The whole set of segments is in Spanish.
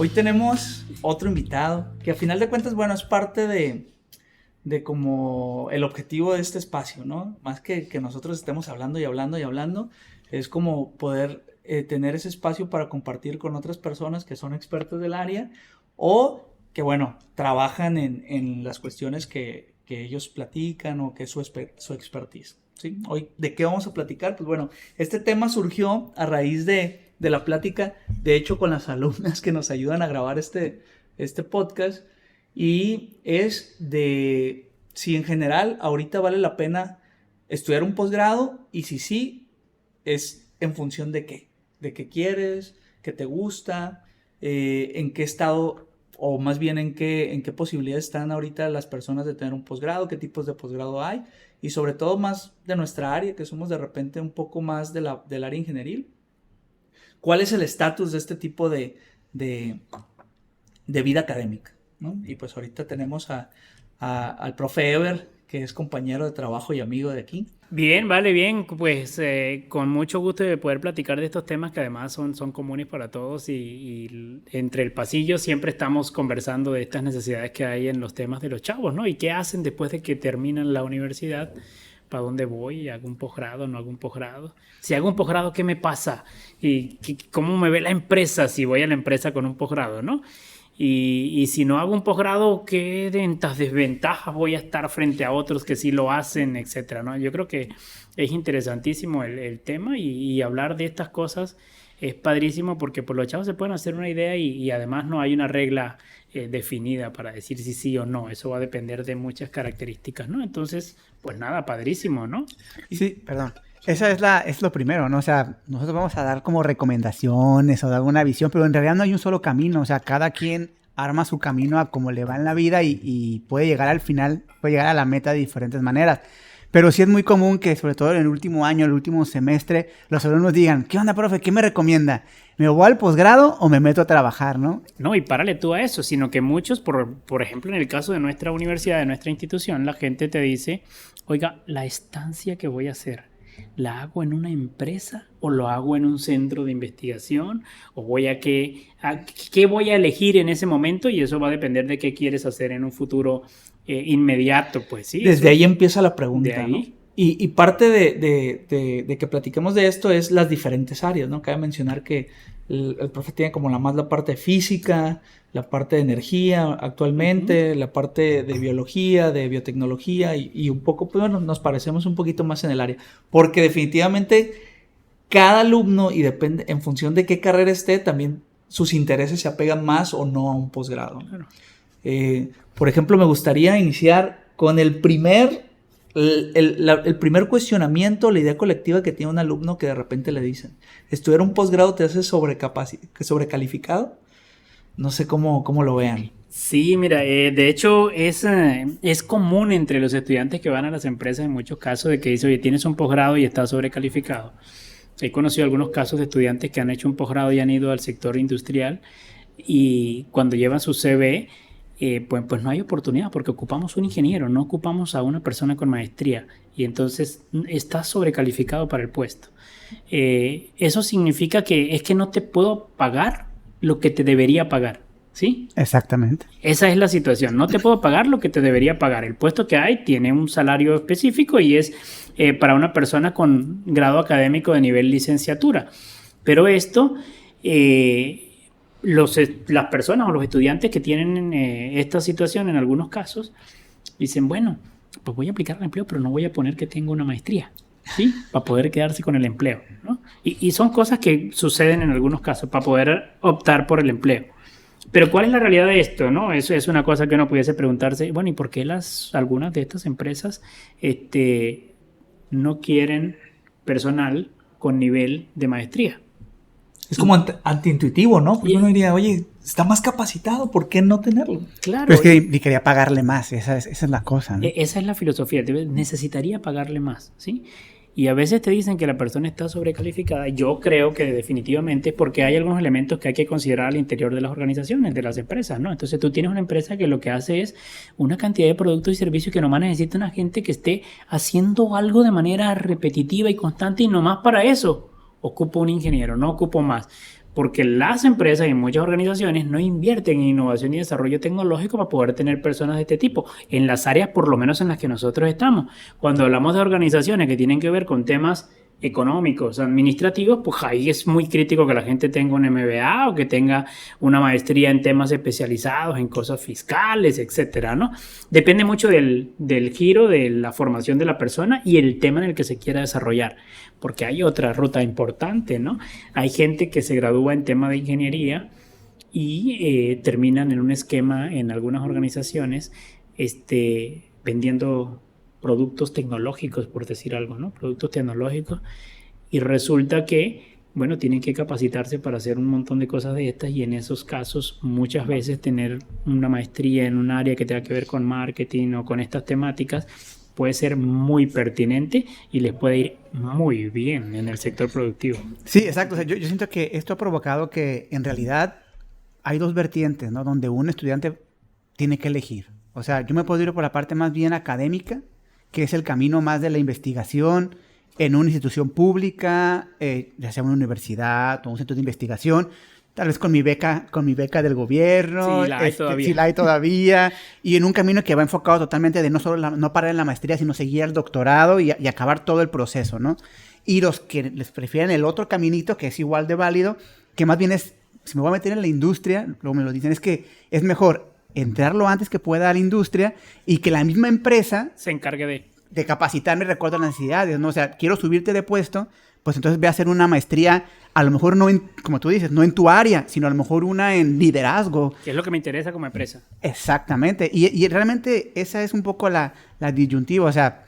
Hoy tenemos otro invitado que a final de cuentas, bueno, es parte de como el objetivo de este espacio, ¿no? Más que nosotros estemos hablando y hablando y hablando, es como poder tener ese espacio para compartir con otras personas que son expertos del área o que, bueno, trabajan en las cuestiones que ellos platican o que es su expertise, ¿sí? Hoy, ¿de qué vamos a platicar? Pues bueno, este tema surgió a raíz de la plática, de hecho, con las alumnas que nos ayudan a grabar este podcast, y es de si en general ahorita vale la pena estudiar un posgrado y si sí, es en función de qué quieres, qué te gusta, en qué estado o más bien en qué posibilidades están ahorita las personas de tener un posgrado, qué tipos de posgrado hay y sobre todo más de nuestra área, que somos de repente un poco más del área ingenieril. ¿Cuál es el estatus de este tipo de vida académica, ¿no? Y pues ahorita tenemos al profe Ever, que es compañero de trabajo y amigo de aquí. Bien, vale, bien, pues con mucho gusto de poder platicar de estos temas que además son comunes para todos y entre el pasillo siempre estamos conversando de estas necesidades que hay en los temas de los chavos, ¿no? Y qué hacen después de que terminan la universidad, para dónde voy, hago un posgrado, no hago un posgrado. Si hago un posgrado, ¿qué me pasa? Y cómo me ve la empresa si voy a la empresa con un posgrado, ¿no? Y si no hago un posgrado, ¿qué desventajas voy a estar frente a otros que sí lo hacen, etcétera, ¿no? Yo creo que es interesantísimo el tema y hablar de estas cosas es padrísimo porque por los chavos se pueden hacer una idea y además no hay una regla definida para decir si sí o no. Eso va a depender de muchas características, ¿no? Entonces, pues nada, padrísimo, ¿no? Sí, perdón. Eso es lo primero, ¿no? O sea, nosotros vamos a dar como recomendaciones o dar una visión, pero en realidad no hay un solo camino. O sea, cada quien arma su camino a como le va en la vida y puede llegar al final, puede llegar a la meta de diferentes maneras. Pero sí es muy común que, sobre todo en el último año, el último semestre, los alumnos digan, ¿qué onda, profe? ¿Qué me recomienda? ¿Me voy al posgrado o me meto a trabajar, no? No, y párale tú a eso, sino que muchos, por ejemplo, en el caso de nuestra universidad, de nuestra institución, la gente te dice, oiga, la estancia que voy a hacer, ¿la hago en una empresa o lo hago en un centro de investigación? ¿O qué voy a elegir en ese momento? Y eso va a depender de qué quieres hacer en un futuro inmediato, pues sí. Desde ahí empieza la pregunta, de ahí, ¿no? Y parte de que platiquemos de esto es las diferentes áreas, ¿no? Cabe mencionar que el profe tiene como la parte física, la parte de energía actualmente, la parte de biología, de biotecnología y un poco, pues bueno, nos parecemos un poquito más en el área. Porque definitivamente cada alumno, y depende, en función de qué carrera esté, también sus intereses se apegan más o no a un posgrado. claro. Por ejemplo, me gustaría iniciar con el primer cuestionamiento, la idea colectiva que tiene un alumno que de repente le dicen, estudiar un posgrado te hace sobrecalificado. No sé cómo lo vean. Sí, mira, de hecho es común entre los estudiantes que van a las empresas en muchos casos de que dice, oye, tienes un posgrado y estás sobrecalificado. He conocido algunos casos de estudiantes que han hecho un posgrado y han ido al sector industrial y cuando llevan su CV, pues no hay oportunidad porque ocupamos un ingeniero, no ocupamos a una persona con maestría y entonces estás sobrecalificado para el puesto. Eso significa que es que no te puedo pagar lo que te debería pagar, ¿sí? Exactamente. Esa es la situación, no te puedo pagar lo que te debería pagar. El puesto que hay tiene un salario específico y es para una persona con grado académico de nivel licenciatura. Pero esto, las personas o los estudiantes que tienen esta situación en algunos casos dicen, bueno, pues voy a aplicar al empleo, pero no voy a poner que tengo una maestría, ¿sí? Para poder quedarse con el empleo, ¿no? Y son cosas que suceden en algunos casos para poder optar por el empleo. Pero ¿cuál es la realidad de esto, no? Eso es una cosa que uno pudiese preguntarse, bueno, ¿y por qué algunas de estas empresas no quieren personal con nivel de maestría? Es como antiintuitivo, ¿no? Porque uno diría, oye, está más capacitado, ¿por qué no tenerlo? Claro. Pero es que quería pagarle más, esa es la cosa, ¿no? Esa es la filosofía, necesitaría pagarle más, ¿sí? Y a veces te dicen que la persona está sobrecalificada. Yo creo que definitivamente es porque hay algunos elementos que hay que considerar al interior de las organizaciones, de las empresas, ¿no? Entonces tú tienes una empresa que lo que hace es una cantidad de productos y servicios que nomás necesita una gente que esté haciendo algo de manera repetitiva y constante y nomás para eso ocupo un ingeniero, no ocupo más. porque las empresas y muchas organizaciones no invierten en innovación y desarrollo tecnológico para poder tener personas de este tipo, en las áreas por lo menos en las que nosotros estamos. Cuando hablamos de organizaciones que tienen que ver con temas económicos, administrativos, pues ahí es muy crítico que la gente tenga un MBA o que tenga una maestría en temas especializados, en cosas fiscales, etcétera, ¿no? Depende mucho del giro de la formación de la persona y el tema en el que se quiera desarrollar, porque hay otra ruta importante, ¿no? Hay gente que se gradúa en tema de ingeniería y terminan en un esquema en algunas organizaciones vendiendo productos tecnológicos, por decir algo, ¿no? Productos tecnológicos. Y resulta que, bueno, tienen que capacitarse para hacer un montón de cosas de estas y en esos casos muchas veces tener una maestría en un área que tenga que ver con marketing o con estas temáticas puede ser muy pertinente y les puede ir muy bien en el sector productivo. Sí, exacto. O sea, yo siento que esto ha provocado que en realidad hay dos vertientes, ¿no? Donde un estudiante tiene que elegir. O sea, yo me puedo ir por la parte más bien académica, que es el camino más de la investigación en una institución pública, ya sea una universidad o un centro de investigación, tal vez con mi beca del gobierno. Sí, la hay todavía. Sí, la hay todavía. Y en un camino que va enfocado totalmente de no solo no parar en la maestría, sino seguir el doctorado y acabar todo el proceso, ¿no? Y los que les prefieren el otro caminito, que es igual de válido, que más bien es, si me voy a meter en la industria, luego me lo dicen, es que es mejor entrar lo antes que pueda a la industria y que la misma empresa se encargue de capacitarme de acuerdo a las necesidades, ¿no? O sea, quiero subirte de puesto, pues entonces ve a hacer una maestría, a lo mejor no en, como tú dices, no en tu área, sino a lo mejor una en liderazgo. Que es lo que me interesa como empresa. Exactamente. Y realmente esa es un poco la disyuntiva. O sea,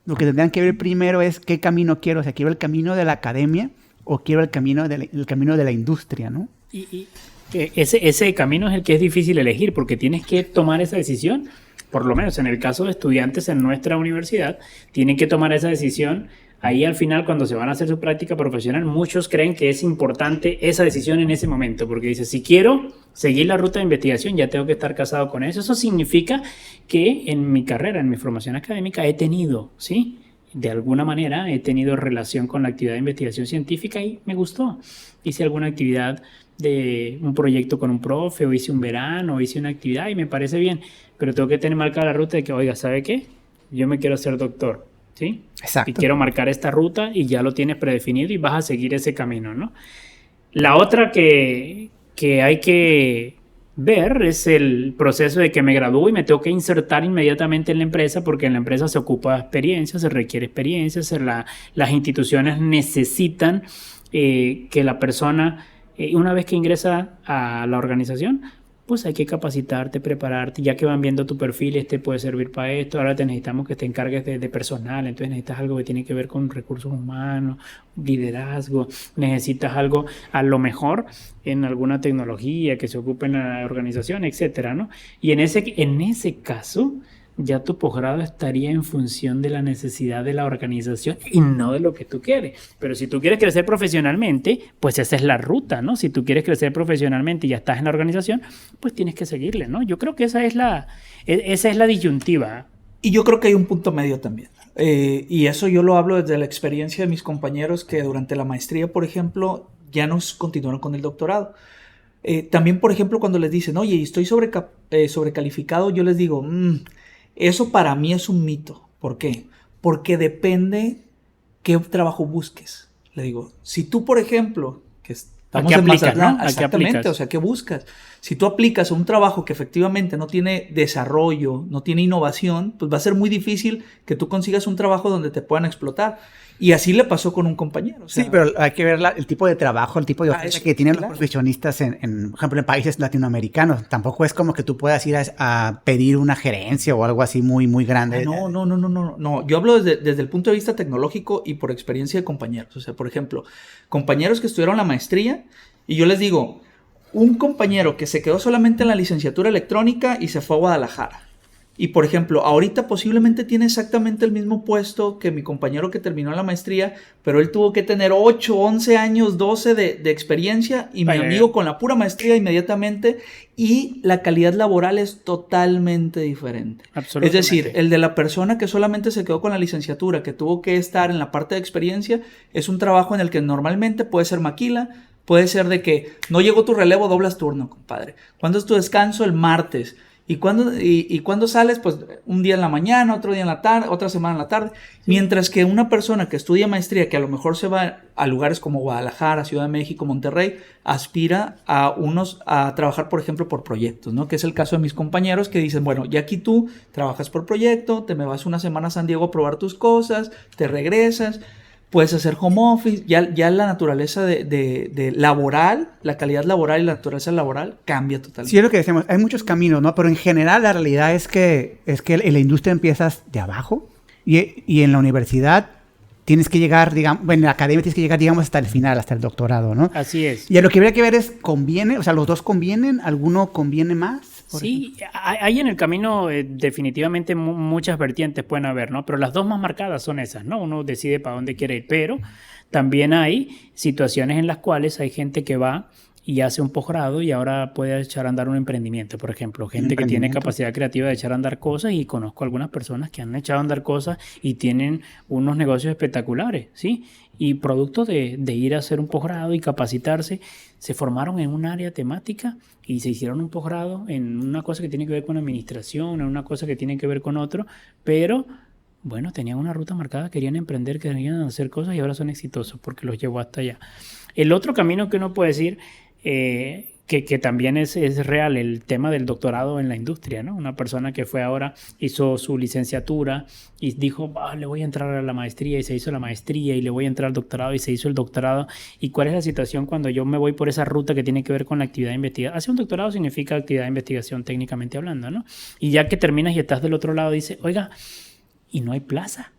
lo que tendrían que ver primero es qué camino quiero. O sea, ¿quiero el camino de la academia o quiero el camino de la industria, ¿no? Y ese camino es el que es difícil elegir porque tienes que tomar esa decisión. Por lo menos en el caso de estudiantes en nuestra universidad, tienen que tomar esa decisión. Ahí al final, cuando se van a hacer su práctica profesional, muchos creen que es importante esa decisión en ese momento, porque dice, si quiero seguir la ruta de investigación, ya tengo que estar casado con eso. Eso significa que en mi carrera, en mi formación académica, he tenido, ¿sí? De alguna manera he tenido relación con la actividad de investigación científica y me gustó. Hice alguna actividad de un proyecto con un profe, o hice un verano, o hice una actividad y me parece bien, pero tengo que tener marcada la ruta de que, oiga, ¿sabe qué? Yo me quiero hacer doctor, ¿sí? Exacto. Y quiero marcar esta ruta y ya lo tienes predefinido y vas a seguir ese camino, ¿no? La otra que hay que ver es el proceso de que me gradúo y me tengo que insertar inmediatamente en la empresa porque en la empresa se ocupa experiencia, se requiere experiencia, las instituciones necesitan que la persona, una vez que ingresa a la organización, pues hay que capacitarte, prepararte, ya que van viendo tu perfil, este puede servir para esto, ahora te necesitamos que te encargues de personal, entonces necesitas algo que tiene que ver con recursos humanos, liderazgo, necesitas algo a lo mejor en alguna tecnología que se ocupe en la organización, etcétera, ¿no? Y en ese caso, ya tu posgrado estaría en función de la necesidad de la organización y no de lo que tú quieres. Pero si tú quieres crecer profesionalmente, pues esa es la ruta, ¿no? Si tú quieres crecer profesionalmente y ya estás en la organización, pues tienes que seguirle, ¿no? Yo creo que esa es la disyuntiva. Y yo creo que hay un punto medio también. Y eso yo lo hablo desde la experiencia de mis compañeros que durante la maestría, por ejemplo, ya no continuaron con el doctorado. También, por ejemplo, cuando les dicen, oye, estoy sobrecalificado, yo les digo, eso para mí es un mito. ¿Por qué? Porque depende qué trabajo busques. Le digo, si tú, por ejemplo, que estamos en Mazatlán, ¿no? Exactamente, o sea, ¿qué buscas? Si tú aplicas a un trabajo que efectivamente no tiene desarrollo, no tiene innovación, pues va a ser muy difícil que tú consigas un trabajo donde te puedan explotar. Y así le pasó con un compañero. O sea, sí, pero hay que ver el tipo de trabajo, el tipo de oferta que tienen los profesionistas por ejemplo, en países latinoamericanos. Tampoco es como que tú puedas ir a pedir una gerencia o algo así muy, muy grande. No. Yo hablo desde el punto de vista tecnológico y por experiencia de compañeros. O sea, por ejemplo, compañeros que estudiaron la maestría y yo les digo, un compañero que se quedó solamente en la licenciatura electrónica y se fue a Guadalajara. Y, por ejemplo, ahorita posiblemente tiene exactamente el mismo puesto que mi compañero que terminó la maestría, pero él tuvo que tener 8, 11 años, 12 de experiencia y mi amigo con la pura maestría inmediatamente y la calidad laboral es totalmente diferente. Es decir, el de la persona que solamente se quedó con la licenciatura, que tuvo que estar en la parte de experiencia, es un trabajo en el que normalmente puede ser maquila, Puede ser de que no llegó tu relevo, doblas turno, compadre. ¿Cuándo es tu descanso? El martes. ¿Y cuándo sales? Pues un día en la mañana, otro día en la tarde, otra semana en la tarde. Sí. Mientras que una persona que estudia maestría, que a lo mejor se va a lugares como Guadalajara, Ciudad de México, Monterrey, aspira a trabajar, por ejemplo, por proyectos, ¿no? Que es el caso de mis compañeros que dicen, bueno, ya aquí tú trabajas por proyecto, te me vas una semana a San Diego a probar tus cosas, te regresas. Puedes hacer home office, ya la naturaleza de laboral, la calidad laboral y la naturaleza laboral cambia totalmente. Sí, es lo que decimos, hay muchos caminos, ¿no? Pero en general la realidad es que en la industria empiezas de abajo y en la universidad tienes que llegar, digamos, en la academia tienes que llegar, digamos, hasta el final, hasta el doctorado, ¿no? Así es. Y a lo que habría que ver es, ¿conviene? O sea, ¿los dos convienen? ¿Alguno conviene más? Sí, hay en el camino definitivamente muchas vertientes pueden haber, ¿no? Pero las dos más marcadas son esas, ¿no? Uno decide para dónde quiere ir, pero también hay situaciones en las cuales hay gente que va y hace un posgrado y ahora puede echar a andar un emprendimiento, por ejemplo. Gente que tiene capacidad creativa de echar a andar cosas y conozco algunas personas que han echado a andar cosas y tienen unos negocios espectaculares, ¿sí? Y producto de ir a hacer un posgrado y capacitarse, se formaron en un área temática y se hicieron un posgrado en una cosa que tiene que ver con administración, en una cosa que tiene que ver con otro, pero bueno, tenían una ruta marcada, querían emprender, querían hacer cosas y ahora son exitosos porque los llevó hasta allá. El otro camino que uno puede decir, que también es real, el tema del doctorado en la industria, ¿no? Una persona que fue ahora, hizo su licenciatura y dijo, le voy a entrar a la maestría y se hizo la maestría y le voy a entrar al doctorado y se hizo el doctorado. ¿Y cuál es la situación cuando yo me voy por esa ruta que tiene que ver con la actividad de investigación? Hacer un doctorado significa actividad de investigación técnicamente hablando, ¿no? Y ya que terminas y estás del otro lado, dice, oiga, y no hay plaza.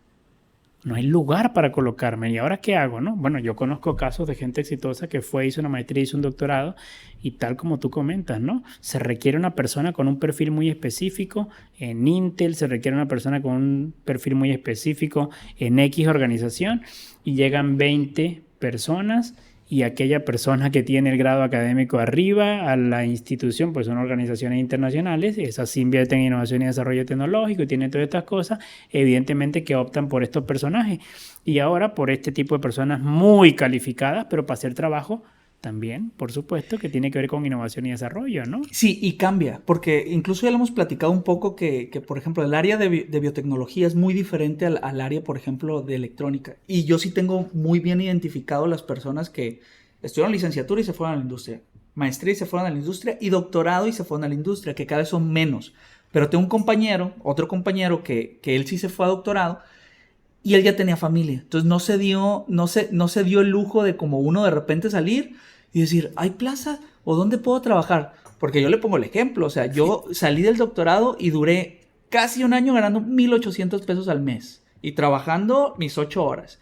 No hay lugar para colocarme. ¿Y ahora qué hago, no? Bueno, yo conozco casos de gente exitosa que fue, hizo una maestría, hizo un doctorado y tal como tú comentas, ¿no? Se requiere una persona con un perfil muy específico en Intel, se requiere una persona con un perfil muy específico en X organización y llegan 20 personas y aquella persona que tiene el grado académico arriba a la institución, pues son organizaciones internacionales, esas sí invierten en innovación y desarrollo tecnológico y tienen todas estas cosas, evidentemente que optan por estos personajes. Y ahora por este tipo de personas muy calificadas, pero para hacer trabajo también, por supuesto, que tiene que ver con innovación y desarrollo, ¿no? Sí, y cambia, porque incluso ya lo hemos platicado un poco que por ejemplo, el área de biotecnología es muy diferente al área, por ejemplo, de electrónica. Y yo sí tengo muy bien identificado las personas que estudiaron licenciatura y se fueron a la industria, maestría y se fueron a la industria, y doctorado y se fueron a la industria, que cada vez son menos. Pero tengo otro compañero que él sí se fue a doctorado, y él ya tenía familia. Entonces no se dio el lujo de como uno de repente salir y decir, ¿hay plaza? ¿O dónde puedo trabajar? Porque yo le pongo el ejemplo. O sea, yo salí del doctorado y duré casi un año ganando 1,800 pesos al mes. Y trabajando mis 8 horas.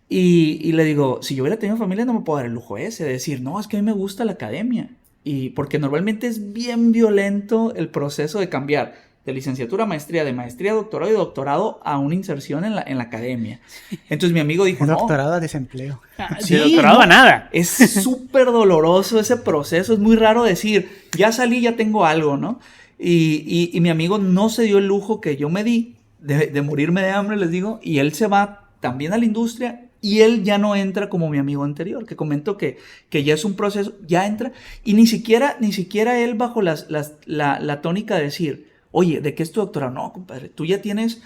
Y le digo, si yo hubiera tenido familia no me puedo dar el lujo ese. De decir, no, es que a mí me gusta la academia. Y porque normalmente es bien violento el proceso de cambiar de licenciatura a maestría, de maestría a doctorado y de doctorado a una inserción en la academia. Entonces mi amigo dijo, doctorado a desempleo. Sí, de doctorado a nada. Es súper doloroso ese proceso, es muy raro decir, ya salí, ya tengo algo, ¿no? Y mi amigo no se dio el lujo que yo me di de morirme de hambre, les digo, y él se va también a la industria y él ya no entra como mi amigo anterior, que comentó que ya es un proceso, ya entra, y ni siquiera él bajo la tónica de decir, oye, ¿de qué es tu doctorado? No, compadre, tú ya tienes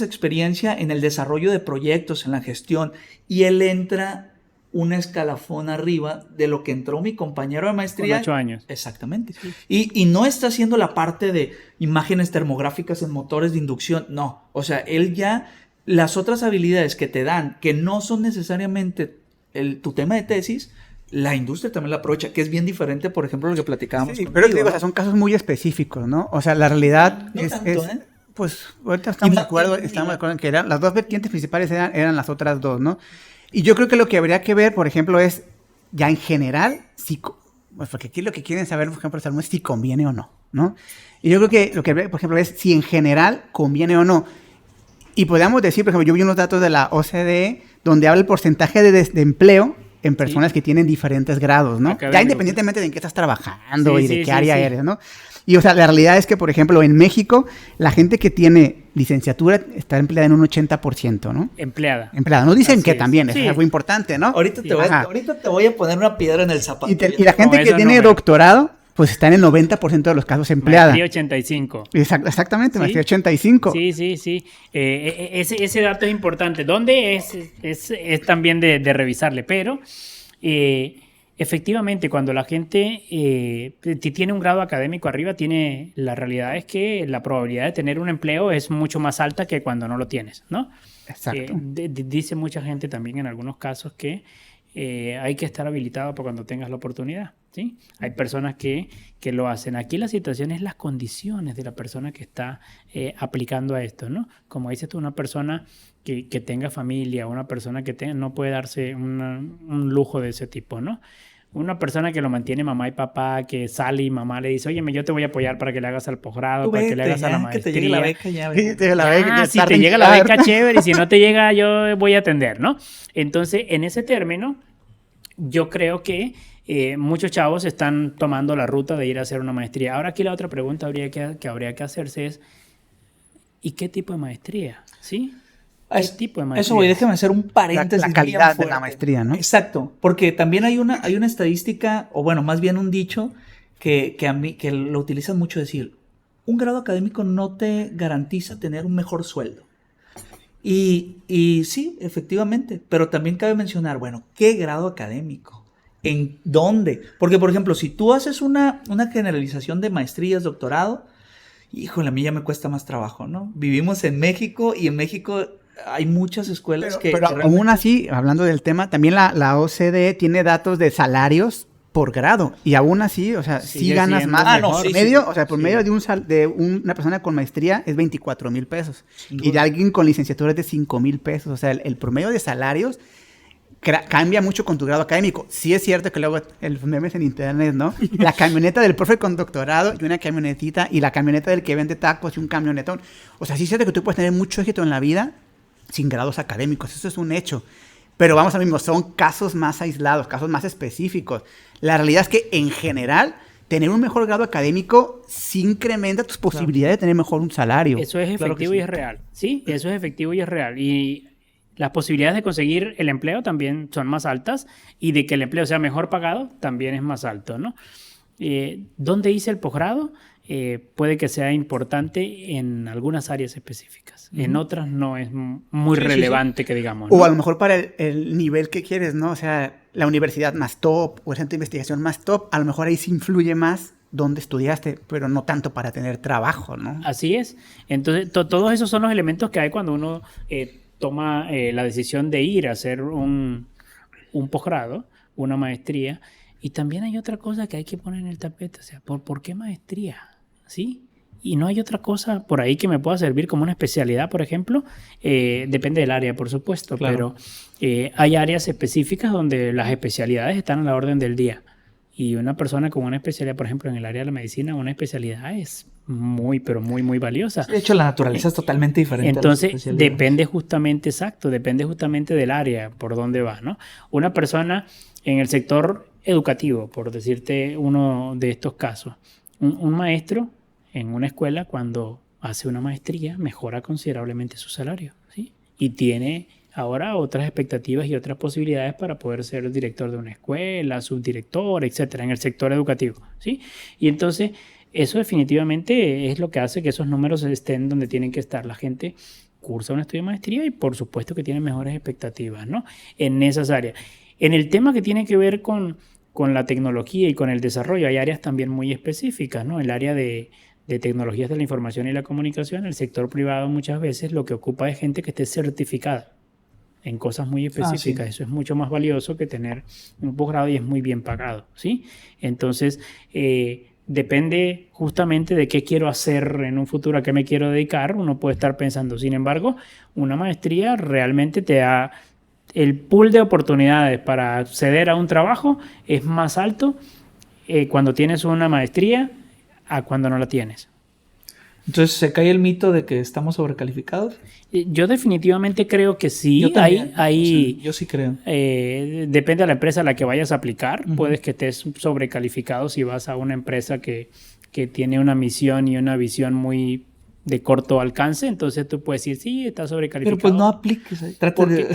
experiencia en el desarrollo de proyectos, en la gestión, y él entra un escalafón arriba de lo que entró mi compañero de maestría. Con 8 años. Exactamente. Sí. Y no está haciendo la parte de imágenes termográficas en motores de inducción, no. O sea, él ya, las otras habilidades que te dan, que no son necesariamente tu tema de tesis, la industria también la aprovecha, que es bien diferente, por ejemplo, lo que platicábamos. Sí, pero digo, o sea, son casos muy específicos, ¿no? O sea, la realidad pues ahorita estamos de acuerdo en que las dos vertientes principales eran las otras dos, ¿no? Y yo creo que lo que habría que ver, por ejemplo, es ya en general, pues porque aquí lo que quieren saber, por ejemplo, es si conviene o no, ¿no? Y yo creo que lo que, por ejemplo, es si en general conviene o no. Y podríamos decir, por ejemplo, yo vi unos datos de la OCDE donde habla el porcentaje de empleo en personas que tienen diferentes grados, ¿no? Académico. Ya independientemente de en qué estás trabajando Sí, y de sí, qué sí, área sí. eres, ¿no? Y, o sea, la realidad es que, por ejemplo, en México, la gente que tiene licenciatura está empleada en un 80%, ¿no? Empleada. Empleada. Nos dicen Así que es. también, eso Sí. es algo importante, ¿no? Ahorita, Sí. ahorita te voy a poner una piedra en el zapato. Y la gente Con que esos tiene números. doctorado, pues está en el 90% de los casos empleada. Maestría 85. Exactamente, Sí. maestría 85. Sí, sí, sí. Ese dato es importante. ¿Dónde es también de revisarle? Pero efectivamente, cuando la gente tiene un grado académico arriba, la realidad es que la probabilidad de tener un empleo es mucho más alta que cuando no lo tienes, ¿no? Exacto. Dice mucha gente también en algunos casos que hay que estar habilitado para cuando tengas la oportunidad, ¿sí? Hay personas que lo hacen. Aquí la situación es las condiciones de la persona que está aplicando a esto, ¿no? Como dices tú, una persona que tenga familia, una persona que no puede darse un lujo de ese tipo, ¿no? Una persona que lo mantiene mamá y papá, que sale y mamá le dice, oye, yo te voy a apoyar para que le hagas al posgrado, Tú para que vete, le hagas a la ya, que maestría. te llegue la beca ya. Sí, ¿verdad? te la beca, ya Si tarda te en llega la llegar. beca, chévere, y si no te llega, yo voy a atender, ¿no? Entonces, en ese término, yo creo que muchos chavos están tomando la ruta de ir a hacer una maestría. Ahora aquí la otra pregunta que habría que hacerse es, ¿y qué tipo de maestría? ¿Sí? ¿Qué tipo de maestría? Eso, güey, déjame hacer un paréntesis. La bien calidad de fuerte. la maestría, ¿no? Exacto, porque también hay una estadística, o bueno, más bien un dicho que lo utilizan mucho, decir, un grado académico no te garantiza tener un mejor sueldo. Y sí, efectivamente, pero también cabe mencionar, bueno, ¿qué grado académico? ¿En dónde? Porque, por ejemplo, si tú haces una generalización de maestrías, doctorado, híjole, a mí ya me cuesta más trabajo, ¿no? Vivimos en México y en México hay muchas escuelas Pero realmente... aún así, hablando del tema, también la OCDE tiene datos de salarios por grado. Y aún así, o sea, sí Sigue ganas siendo más. mejor. Por sí, medio, sí. o sea, por Sí. medio de una persona con maestría es 24,000 pesos. Sin Y de duda. alguien con licenciatura es de 5,000 pesos. O sea, el promedio de salarios cambia mucho con tu grado académico. Sí es cierto que luego los memes en internet, ¿no? La camioneta del profe con doctorado y una camionetita, y la camioneta del que vende tacos y un camionetón. O sea, sí es cierto que tú puedes tener mucho éxito en la vida sin grados académicos. Eso es un hecho. Pero vamos a lo mismo, son casos más aislados, casos más específicos. La realidad es que en general, tener un mejor grado académico sí incrementa tus posibilidades de tener mejor un salario. Eso es Claro que efectivo sí. y es real. Sí, eso es efectivo y es real. Y las posibilidades de conseguir el empleo también son más altas, y de que el empleo sea mejor pagado también es más alto, ¿no? ¿Dónde hice el posgrado? Puede que sea importante en algunas áreas específicas. En otras no es muy Sí, sí, relevante que digamos, O ¿no? a lo mejor para el nivel que quieres, ¿no? O sea, la universidad más top o el centro de investigación más top, a lo mejor ahí sí influye más dónde estudiaste, pero no tanto para tener trabajo, ¿no? Así es. Entonces, todos esos son los elementos que hay cuando uno toma la decisión de ir a hacer un posgrado, una maestría. Y también hay otra cosa que hay que poner en el tapete. O sea, ¿por qué maestría? ¿Sí? Y no hay otra cosa por ahí que me pueda servir como una especialidad, por ejemplo. Depende del área, por supuesto, Claro. pero hay áreas específicas donde las especialidades están a la orden del día. Y una persona con una especialidad, por ejemplo, en el área de la medicina, una especialidad es muy, pero muy, muy valiosa. De hecho, la naturaleza es totalmente diferente. Entonces, a las especialidades. depende justamente del área por donde va, ¿no? Una persona en el sector educativo, por decirte uno de estos casos, un maestro en una escuela, cuando hace una maestría, mejora considerablemente su salario, ¿sí? Y tiene ahora otras expectativas y otras posibilidades para poder ser el director de una escuela, subdirector, etcétera, en el sector educativo, ¿sí? Y entonces, eso definitivamente es lo que hace que esos números estén donde tienen que estar. La gente cursa un estudio de maestría y por supuesto que tiene mejores expectativas, ¿no? En esas áreas. En el tema que tiene que ver con la tecnología y con el desarrollo, hay áreas también muy específicas, ¿no? El área de tecnologías de la información y la comunicación, el sector privado muchas veces lo que ocupa es gente que esté certificada en cosas muy específicas. Sí. Eso es mucho más valioso que tener un posgrado, y es muy bien pagado, ¿sí? Entonces, depende justamente de qué quiero hacer en un futuro, a qué me quiero dedicar, uno puede estar pensando. Sin embargo, una maestría realmente te da el pool de oportunidades para acceder a un trabajo es más alto cuando tienes una maestría a cuando no la tienes. Entonces, ¿se cae el mito de que estamos sobrecalificados? Yo definitivamente creo que sí. Yo también. Hay, O sea, yo sí creo. depende de la empresa a la que vayas a aplicar. Puedes que estés sobrecalificado si vas a una empresa que tiene una misión y una visión muy de corto alcance. Entonces tú puedes decir, sí, está sobrecalificado. Pero pues no apliques. Porque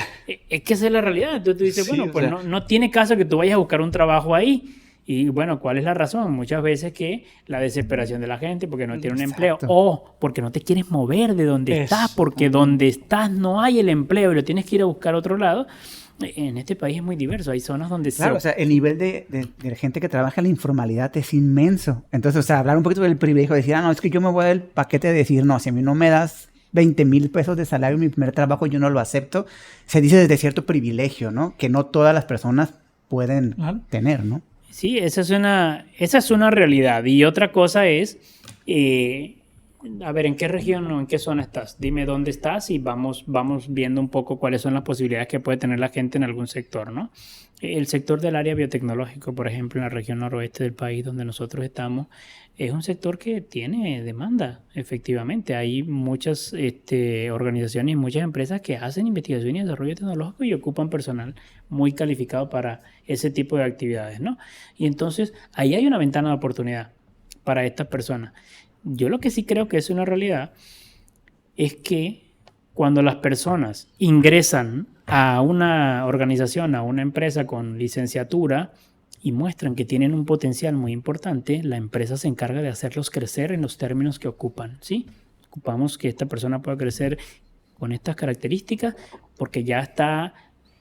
es que esa es la realidad. Entonces tú dices, Sí, bueno, pues o sea, no tiene caso que tú vayas a buscar un trabajo ahí. Y bueno, ¿cuál es la razón? Muchas veces que la desesperación de la gente porque no tiene un empleo Exacto. o porque no te quieres mover de donde estás, porque donde estás no hay el empleo y lo tienes que ir a buscar a otro lado. En este país es muy diverso, hay zonas donde Claro, o sea, el nivel de gente que trabaja en la informalidad es inmenso. Entonces, o sea, hablar un poquito del privilegio, decir, no, es que yo me voy del paquete de decir, no, si a mí no me das 20,000 pesos de salario en mi primer trabajo, yo no lo acepto. Se dice desde cierto privilegio, ¿no? Que no todas las personas pueden tener, ¿no? Sí, esa es una realidad. Y otra cosa es, a ver, ¿en qué región o en qué zona estás? Dime dónde estás y vamos viendo un poco cuáles son las posibilidades que puede tener la gente en algún sector, ¿no? El sector del área biotecnológico, por ejemplo, en la región noroeste del país donde nosotros estamos, es un sector que tiene demanda, efectivamente. Hay muchas organizaciones y muchas empresas que hacen investigación y desarrollo tecnológico y ocupan personal muy calificado para ese tipo de actividades, ¿no? Y entonces ahí hay una ventana de oportunidad para estas personas. Yo lo que sí creo que es una realidad es que cuando las personas ingresan a una organización, a una empresa con licenciatura y muestran que tienen un potencial muy importante, la empresa se encarga de hacerlos crecer en los términos que ocupan, ¿sí? Ocupamos que esta persona pueda crecer con estas características porque ya está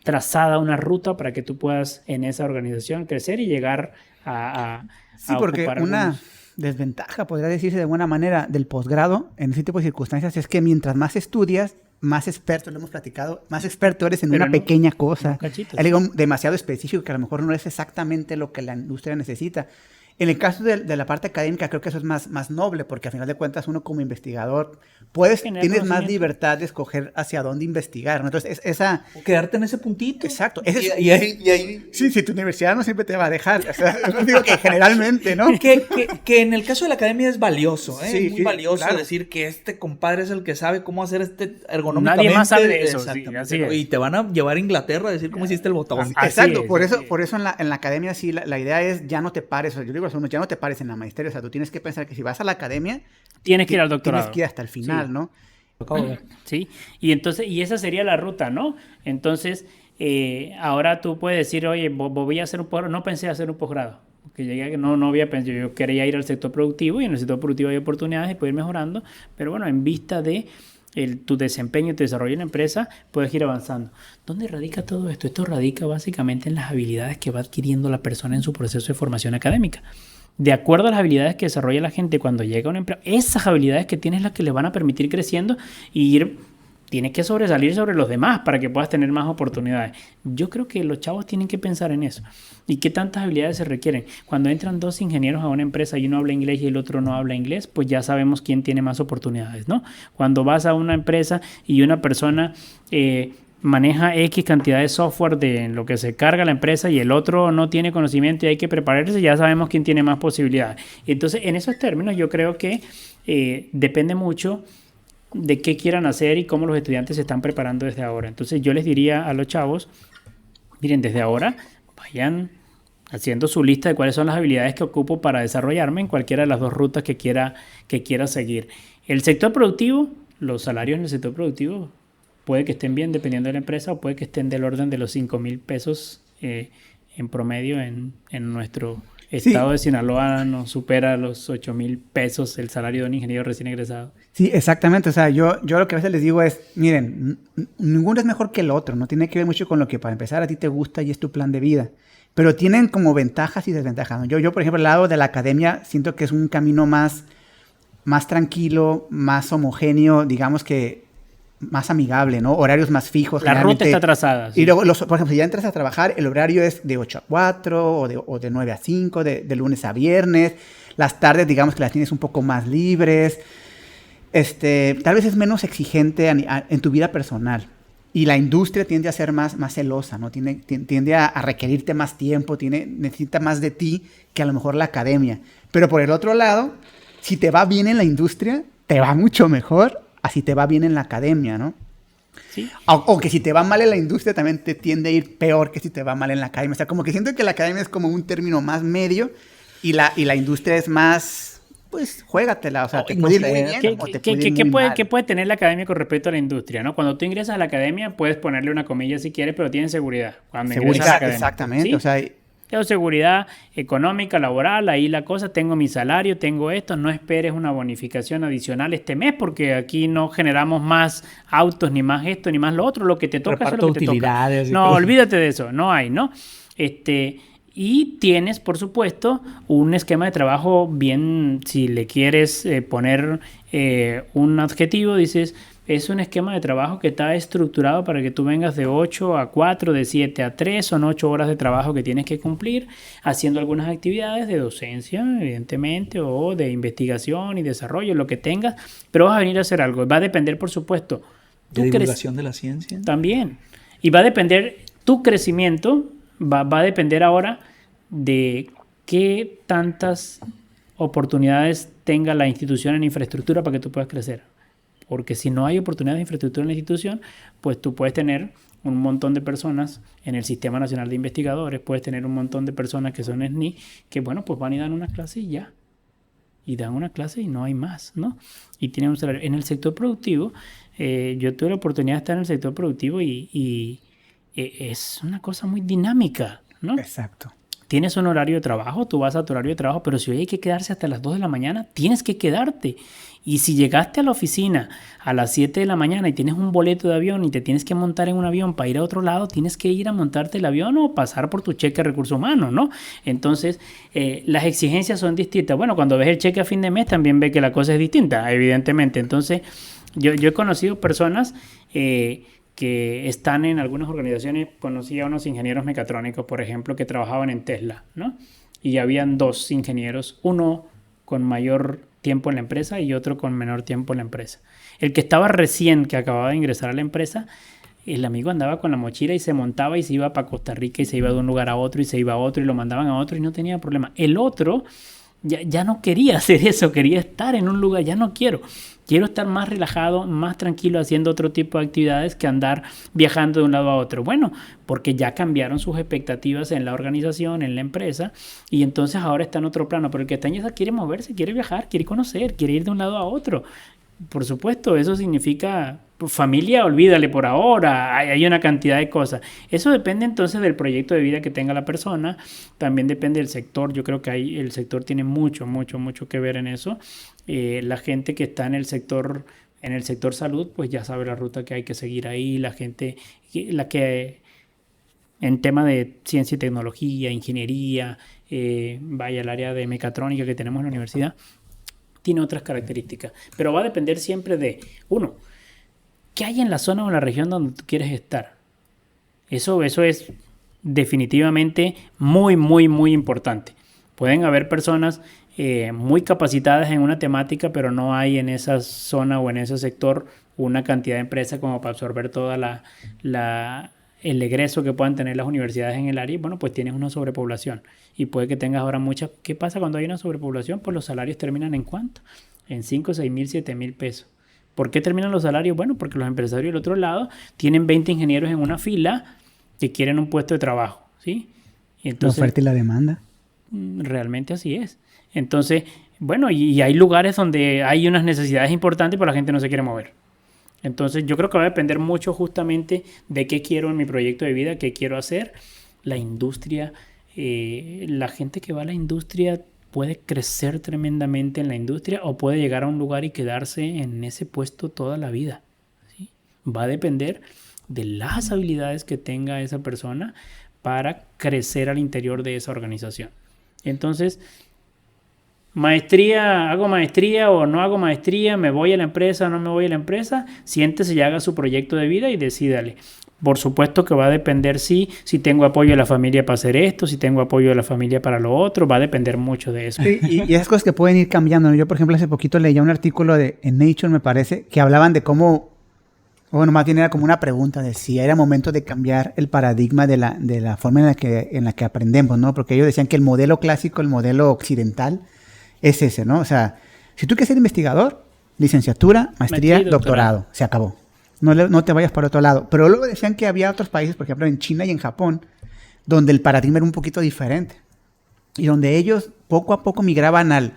trazada una ruta para que tú puedas en esa organización crecer y llegar a Sí, porque ocupar una algunos. desventaja, podría decirse de buena manera, del posgrado en ese tipo de circunstancias es que mientras más estudias, más experto, lo hemos platicado, más experto eres en Pero una no, pequeña cosa. no cachitos. Algo demasiado específico que a lo mejor no es exactamente lo que la industria necesita. En el caso de la parte académica, creo que eso es más noble, porque a final de cuentas uno como investigador Tener tienes más conocimiento. libertad de escoger hacia dónde investigar, ¿no? Entonces, esa... O quedarte en ese puntito. Exacto. Y ahí Sí, si tu universidad no siempre te va a dejar. O sea, yo digo que generalmente, ¿no? que en el caso de la academia es valioso, ¿eh? Sí, Es muy sí, valioso claro. decir que este compadre es el que sabe cómo hacer ergonómicamente. Nadie más sabe de eso, sí, Exactamente. así es. Y te van a llevar a Inglaterra a decir cómo hiciste el botón. Así Exacto, es, por así eso en la academia sí, la idea es ya no te pares, o sea, yo digo a los alumnos, ya no te pares en la maestría, o sea, tú tienes que pensar que si vas a la academia, Tienes que ir al doctorado. tienes que ir hasta el final, Sí. ¿no? Lo acabo de ver. Sí, y entonces, y esa sería la ruta, ¿no? Entonces, ahora tú puedes decir, oye, voy a hacer un posgrado. No pensé hacer un posgrado, porque llegué, no había pensado, yo quería ir al sector productivo y en el sector productivo hay oportunidades y puedo ir mejorando, pero bueno, en vista de tu desempeño y tu desarrollo en la empresa, puedes ir avanzando. ¿Dónde radica todo esto? Esto radica básicamente en las habilidades que va adquiriendo la persona en su proceso de formación académica. De acuerdo a las habilidades que desarrolla la gente cuando llega a un empleo, esas habilidades que tienes las que le van a permitir creciendo y tienes que sobresalir sobre los demás para que puedas tener más oportunidades. Yo creo que los chavos tienen que pensar en eso. ¿Y qué tantas habilidades se requieren? Cuando entran dos ingenieros a una empresa y uno habla inglés y el otro no habla inglés, pues ya sabemos quién tiene más oportunidades, ¿no? Cuando vas a una empresa y una persona maneja X cantidad de software de lo que se carga la empresa y el otro no tiene conocimiento y hay que prepararse, ya sabemos quién tiene más posibilidades. Entonces, en esos términos, yo creo que depende mucho de qué quieran hacer y cómo los estudiantes se están preparando desde ahora. Entonces, yo les diría a los chavos, miren, desde ahora vayan haciendo su lista de cuáles son las habilidades que ocupo para desarrollarme en cualquiera de las dos rutas que quiera seguir. El sector productivo, los salarios en el sector productivo puede que estén bien dependiendo de la empresa o puede que estén del orden de los 5,000 pesos en promedio en nuestro estado de Sinaloa. Nos supera los 8,000 pesos el salario de un ingeniero recién egresado. Sí, exactamente. O sea, yo lo que a veces les digo es, miren, ninguno es mejor que el otro. No tiene que ver mucho con lo que para empezar a ti te gusta y es tu plan de vida. Pero tienen como ventajas y desventajas, ¿no? Yo, por ejemplo, al lado de la academia siento que es un camino más tranquilo, más homogéneo, digamos que más amigable, ¿no? Horarios más fijos. La ruta está trazada. Sí. Y luego, por ejemplo, si ya entras a trabajar, el horario es de 8 a 4 o de 9 a 5, de lunes a viernes. Las tardes, digamos que las tienes un poco más libres. Tal vez es menos exigente en tu vida personal. Y la industria tiende a ser más celosa, ¿no? Tiende a requerirte más tiempo, necesita más de ti que a lo mejor la academia. Pero por el otro lado, si te va bien en la industria, te va mucho mejor así te va bien en la academia, ¿no? Sí. O que si te va mal en la industria también te tiende a ir peor que si te va mal en la academia. O sea, como que siento que la academia es como un término más medio y la industria es más, pues, juégatela. O sea, te puede ir muy bien o te puede ir muy mal. ¿Qué puede tener la academia con respecto a la industria, ¿no? Cuando tú ingresas a la academia, puedes ponerle una comilla si quieres, pero tienes seguridad. Cuando ingresas a la academia. Exactamente, ¿sí? o sea... Tengo seguridad económica, laboral, ahí la cosa, tengo mi salario, tengo esto, no esperes una bonificación adicional este mes porque aquí no generamos más autos, ni más esto, ni más lo otro, lo que te toca es lo que te toca. No, olvídate de eso, no hay, ¿no? Y tienes, por supuesto, un esquema de trabajo bien, si le quieres poner un adjetivo, dices... Es un esquema de trabajo que está estructurado para que tú vengas de 8 a 4, de 7 a 3, son 8 horas de trabajo que tienes que cumplir, haciendo algunas actividades de docencia, evidentemente, o de investigación y desarrollo, lo que tengas, pero vas a venir a hacer algo. Va a depender, por supuesto, de divulgación de la ciencia. También. Y va a depender tu crecimiento, va a depender ahora de qué tantas oportunidades tenga la institución en infraestructura para que tú puedas crecer. Porque si no hay oportunidad de infraestructura en la institución, pues tú puedes tener un montón de personas en el Sistema Nacional de Investigadores, puedes tener un montón de personas que son SNI, que bueno, pues van y dan una clase y ya. Y dan una clase y no hay más, ¿no? Y tienen un salario. En el sector productivo, yo tuve la oportunidad de estar en el sector productivo y es una cosa muy dinámica, ¿no? Exacto. Tienes un horario de trabajo, tú vas a tu horario de trabajo, pero si hoy hay que quedarse hasta las 2 de la mañana, tienes que quedarte. Y si llegaste a la oficina a las 7 de la mañana y tienes un boleto de avión y te tienes que montar en un avión para ir a otro lado, tienes que ir a montarte el avión o pasar por tu cheque de recursos humanos, ¿no? Entonces, las exigencias son distintas. Bueno, cuando ves el cheque a fin de mes también ves que la cosa es distinta, evidentemente. Entonces, yo he conocido personas... que están en algunas organizaciones, conocí a unos ingenieros mecatrónicos, por ejemplo, que trabajaban en Tesla, ¿no? Y habían 2 ingenieros, uno con mayor tiempo en la empresa y otro con menor tiempo en la empresa. El que estaba recién, que acababa de ingresar a la empresa, el amigo andaba con la mochila y se montaba y se iba para Costa Rica y se iba de un lugar a otro y se iba a otro y lo mandaban a otro y no tenía problema. El otro ya no quería hacer eso, quería estar en un lugar, ya no quiero estar más relajado, más tranquilo haciendo otro tipo de actividades que andar viajando de un lado a otro. Bueno, porque ya cambiaron sus expectativas en la organización, en la empresa, y entonces ahora está en otro plano, pero el que está en esa quiere moverse, quiere viajar, quiere conocer, quiere ir de un lado a otro. Por supuesto, eso significa familia, olvídale por ahora, hay una cantidad de cosas. Eso depende entonces del proyecto de vida que tenga la persona, también depende del sector. Yo creo que ahí el sector tiene mucho que ver en eso. La gente que está en el sector salud, pues ya sabe la ruta que hay que seguir ahí. La gente, la que en tema de ciencia y tecnología, ingeniería, vaya el área de mecatrónica que tenemos en la universidad, tiene otras características, pero va a depender siempre de, uno, ¿qué hay en la zona o en la región donde tú quieres estar? Eso es definitivamente muy importante. Pueden haber personas muy capacitadas en una temática, pero no hay en esa zona o en ese sector una cantidad de empresas como para absorber toda el egreso que puedan tener las universidades en el área. Bueno, pues tienes una sobrepoblación y puede que tengas ahora muchas. ¿Qué pasa cuando hay una sobrepoblación? Pues los salarios terminan ¿en cuánto? En 5, 6 mil, 7 mil pesos. ¿Por qué terminan los salarios? Bueno, porque los empresarios del otro lado tienen 20 ingenieros en una fila que quieren un puesto de trabajo, ¿sí? Entonces, la oferta y la demanda. Realmente así es. Entonces, bueno, y hay lugares donde hay unas necesidades importantes, pero la gente no se quiere mover. Entonces, yo creo que va a depender mucho justamente de qué quiero en mi proyecto de vida, qué quiero hacer. La industria, la gente que va a la industria puede crecer tremendamente en la industria o puede llegar a un lugar y quedarse en ese puesto toda la vida, ¿sí? Va a depender de las habilidades que tenga esa persona para crecer al interior de esa organización. Entonces, hago maestría o no hago maestría, me voy a la empresa o no me voy a la empresa, siéntese y haga su proyecto de vida y decídale. Por supuesto que va a depender si tengo apoyo de la familia para hacer esto, si tengo apoyo de la familia para lo otro, va a depender mucho de eso. Y esas cosas que pueden ir cambiando, ¿no? Yo, por ejemplo, hace poquito leía un artículo en Nature, me parece, que hablaban de cómo, bueno, más bien era como una pregunta de si era momento de cambiar el paradigma de la forma en la que aprendemos, ¿no? Porque ellos decían que el modelo clásico, el modelo occidental, es ese, ¿no? O sea, si tú quieres ser investigador, licenciatura, maestría, Maestría y doctorado. doctorado. Se acabó. No te vayas por otro lado. Pero luego decían que había otros países, por ejemplo en China y en Japón, donde el paradigma era un poquito diferente. Y donde ellos poco a poco migraban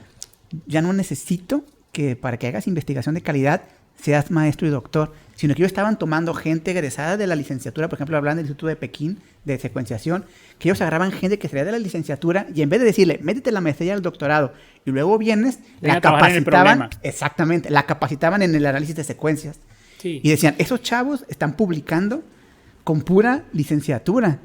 ya no necesito que para que hagas investigación de calidad seas maestro y doctor, sino que ellos estaban tomando gente egresada de la licenciatura, por ejemplo, hablando del Instituto de Pekín de secuenciación, que ellos agarraban gente que salía de la licenciatura y en vez de decirle, métete la maestría y el doctorado y luego vienes, la capacitaban, exactamente, la capacitaban en el análisis de secuencias. Sí. Y decían, esos chavos están publicando con pura licenciatura.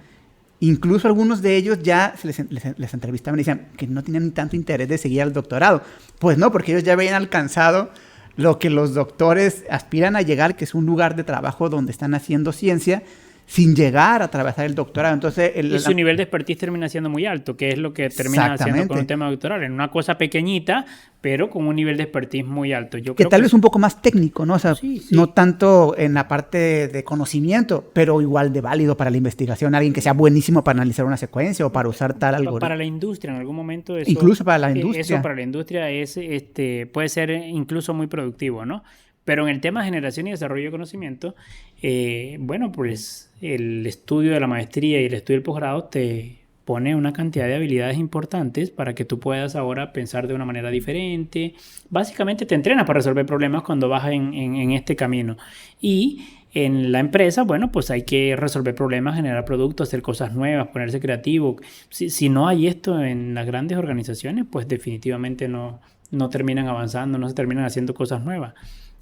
Incluso algunos de ellos ya les entrevistaban y decían que no tenían ni tanto interés de seguir al doctorado. Pues no, porque ellos ya habían alcanzado lo que los doctores aspiran a llegar, que es un lugar de trabajo donde están haciendo ciencia, sin llegar a atravesar el doctorado. Entonces, y su nivel de expertise termina siendo muy alto, que es lo que termina haciendo con un tema doctoral. En una cosa pequeñita, pero con un nivel de expertise muy alto. Yo que creo tal vez un poco más técnico, ¿no? O sea, sí. no tanto en la parte de conocimiento, pero igual de válido para la investigación. Alguien que sea buenísimo para analizar una secuencia o para usar tal algoritmo. Para la industria, en algún momento eso... Incluso para la industria. Eso para la industria es, puede ser incluso muy productivo, ¿no? Pero en el tema de generación y desarrollo de conocimiento, bueno, pues el estudio de la maestría y el estudio del posgrado te pone una cantidad de habilidades importantes para que tú puedas ahora pensar de una manera diferente. Básicamente te entrenas para resolver problemas cuando vas en este camino. Y en la empresa, bueno, pues hay que resolver problemas, generar productos, hacer cosas nuevas, ponerse creativo. Si no hay esto en las grandes organizaciones, pues definitivamente no terminan avanzando, no se terminan haciendo cosas nuevas.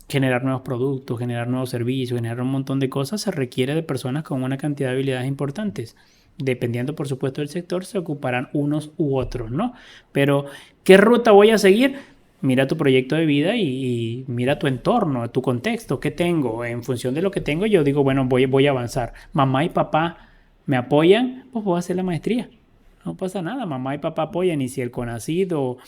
Generar nuevos productos, generar nuevos servicios, generar un montón de cosas se requiere de personas con una cantidad de habilidades importantes. Dependiendo, por supuesto, del sector, se ocuparán unos u otros, ¿no? Pero, ¿qué ruta voy a seguir? Mira tu proyecto de vida y mira tu entorno, tu contexto, ¿qué tengo? En función de lo que tengo, yo digo, bueno, voy a avanzar. Mamá y papá me apoyan, pues voy a hacer la maestría. No pasa nada, mamá y papá apoyan y si el CONACYT o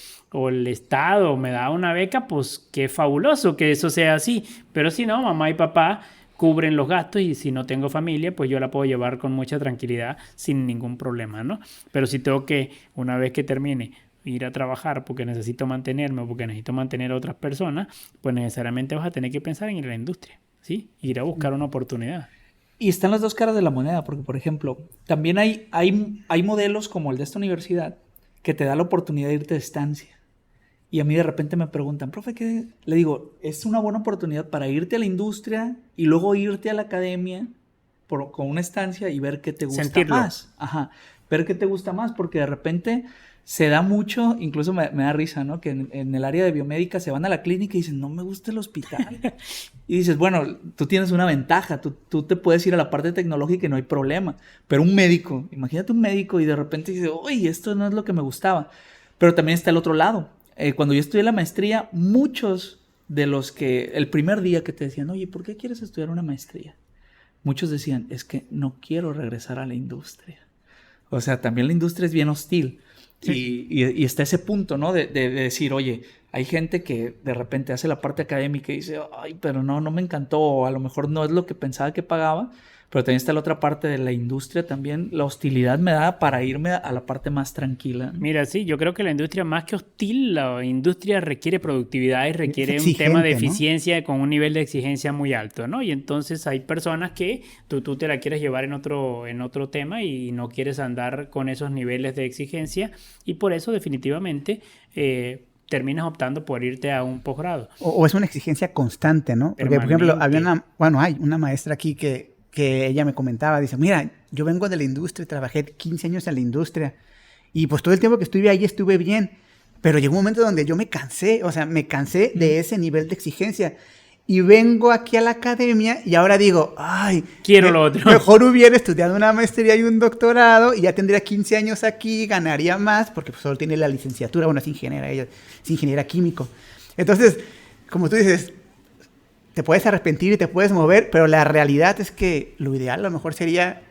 el Estado me da una beca, pues qué fabuloso que eso sea así. Pero si no, mamá y papá cubren los gastos y si no tengo familia, pues yo la puedo llevar con mucha tranquilidad sin ningún problema, ¿no? Pero si tengo que, una vez que termine, ir a trabajar porque necesito mantenerme o porque necesito mantener a otras personas, pues necesariamente vas a tener que pensar en ir a la industria, ¿sí? Ir a buscar una oportunidad. Y están las dos caras de la moneda, porque, por ejemplo, también hay modelos como el de esta universidad que te da la oportunidad de irte de estancia. Y a mí de repente me preguntan, profe, ¿qué? Le digo, es una buena oportunidad para irte a la industria y luego irte a la academia con una estancia y ver qué te gusta más. Ajá, ver qué te gusta más, porque de repente se da mucho, incluso me da risa, ¿no? Que en el área de biomédica se van a la clínica y dicen, no me gusta el hospital. Y dices, bueno, tú tienes una ventaja, tú te puedes ir a la parte tecnológica y no hay problema. Pero un médico, imagínate un médico y de repente dice, oye, esto no es lo que me gustaba. Pero también está el otro lado. Cuando yo estudié la maestría, muchos de los que el primer día que te decían, oye, ¿por qué quieres estudiar una maestría? Muchos decían, es que no quiero regresar a la industria. O sea, también la industria es bien hostil. Sí. Y está ese punto, ¿no? De decir, oye, hay gente que de repente hace la parte académica y dice, ay, pero no me encantó, o a lo mejor no es lo que pensaba que pagaba, pero también está la otra parte de la industria también, la hostilidad me da para irme a la parte más tranquila. Mira, sí, yo creo que la industria más que hostil, la industria requiere productividad y requiere un tema de eficiencia, ¿no? Con un nivel de exigencia muy alto, ¿no? Y entonces hay personas que tú te la quieres llevar en otro tema y no quieres andar con esos niveles de exigencia y por eso definitivamente terminas optando por irte a un posgrado. O es una exigencia constante, ¿no? Porque, por ejemplo, hay una maestra aquí que ella me comentaba, dice, mira, yo vengo de la industria, trabajé 15 años en la industria y pues todo el tiempo que estuve ahí estuve bien, pero llegó un momento donde yo me cansé, de ese nivel de exigencia y vengo aquí a la academia y ahora digo, ay, quiero lo otro. Mejor hubiera estudiado una maestría y un doctorado y ya tendría 15 años aquí, ganaría más porque pues, solo tiene la licenciatura, bueno, es ingeniera químico. Entonces, como tú dices, te puedes arrepentir y te puedes mover, pero la realidad es que lo ideal a lo mejor sería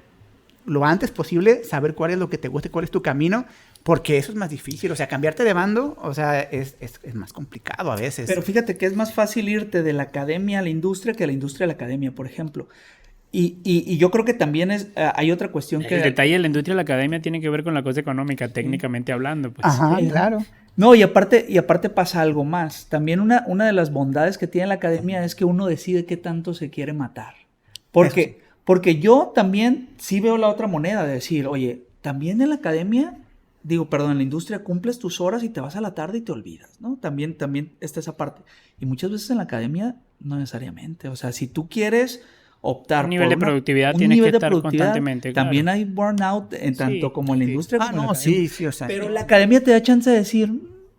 lo antes posible saber cuál es lo que te gusta y cuál es tu camino, porque eso es más difícil. O sea, cambiarte de bando, o sea, es más complicado a veces. Pero fíjate que es más fácil irte de la academia a la industria que de la industria a la academia, por ejemplo. Y yo creo que también hay otra cuestión que... El detalle de la industria y la academia tiene que ver con la cosa económica, técnicamente hablando. Pues. Ajá, claro. No, y aparte pasa algo más. También una de las bondades que tiene la academia es que uno decide qué tanto se quiere matar. Porque yo también sí veo la otra moneda de decir, oye, también en la academia, en la industria cumples tus horas y te vas a la tarde y te olvidas, ¿no? También está esa parte. Y muchas veces en la academia no necesariamente. O sea, si tú quieres optar un nivel por de productividad un tienes nivel que de estar productividad, constantemente. también Claro. hay burnout tanto como en la industria como en la academia. Sí, o sea. Pero la academia te da chance de decir,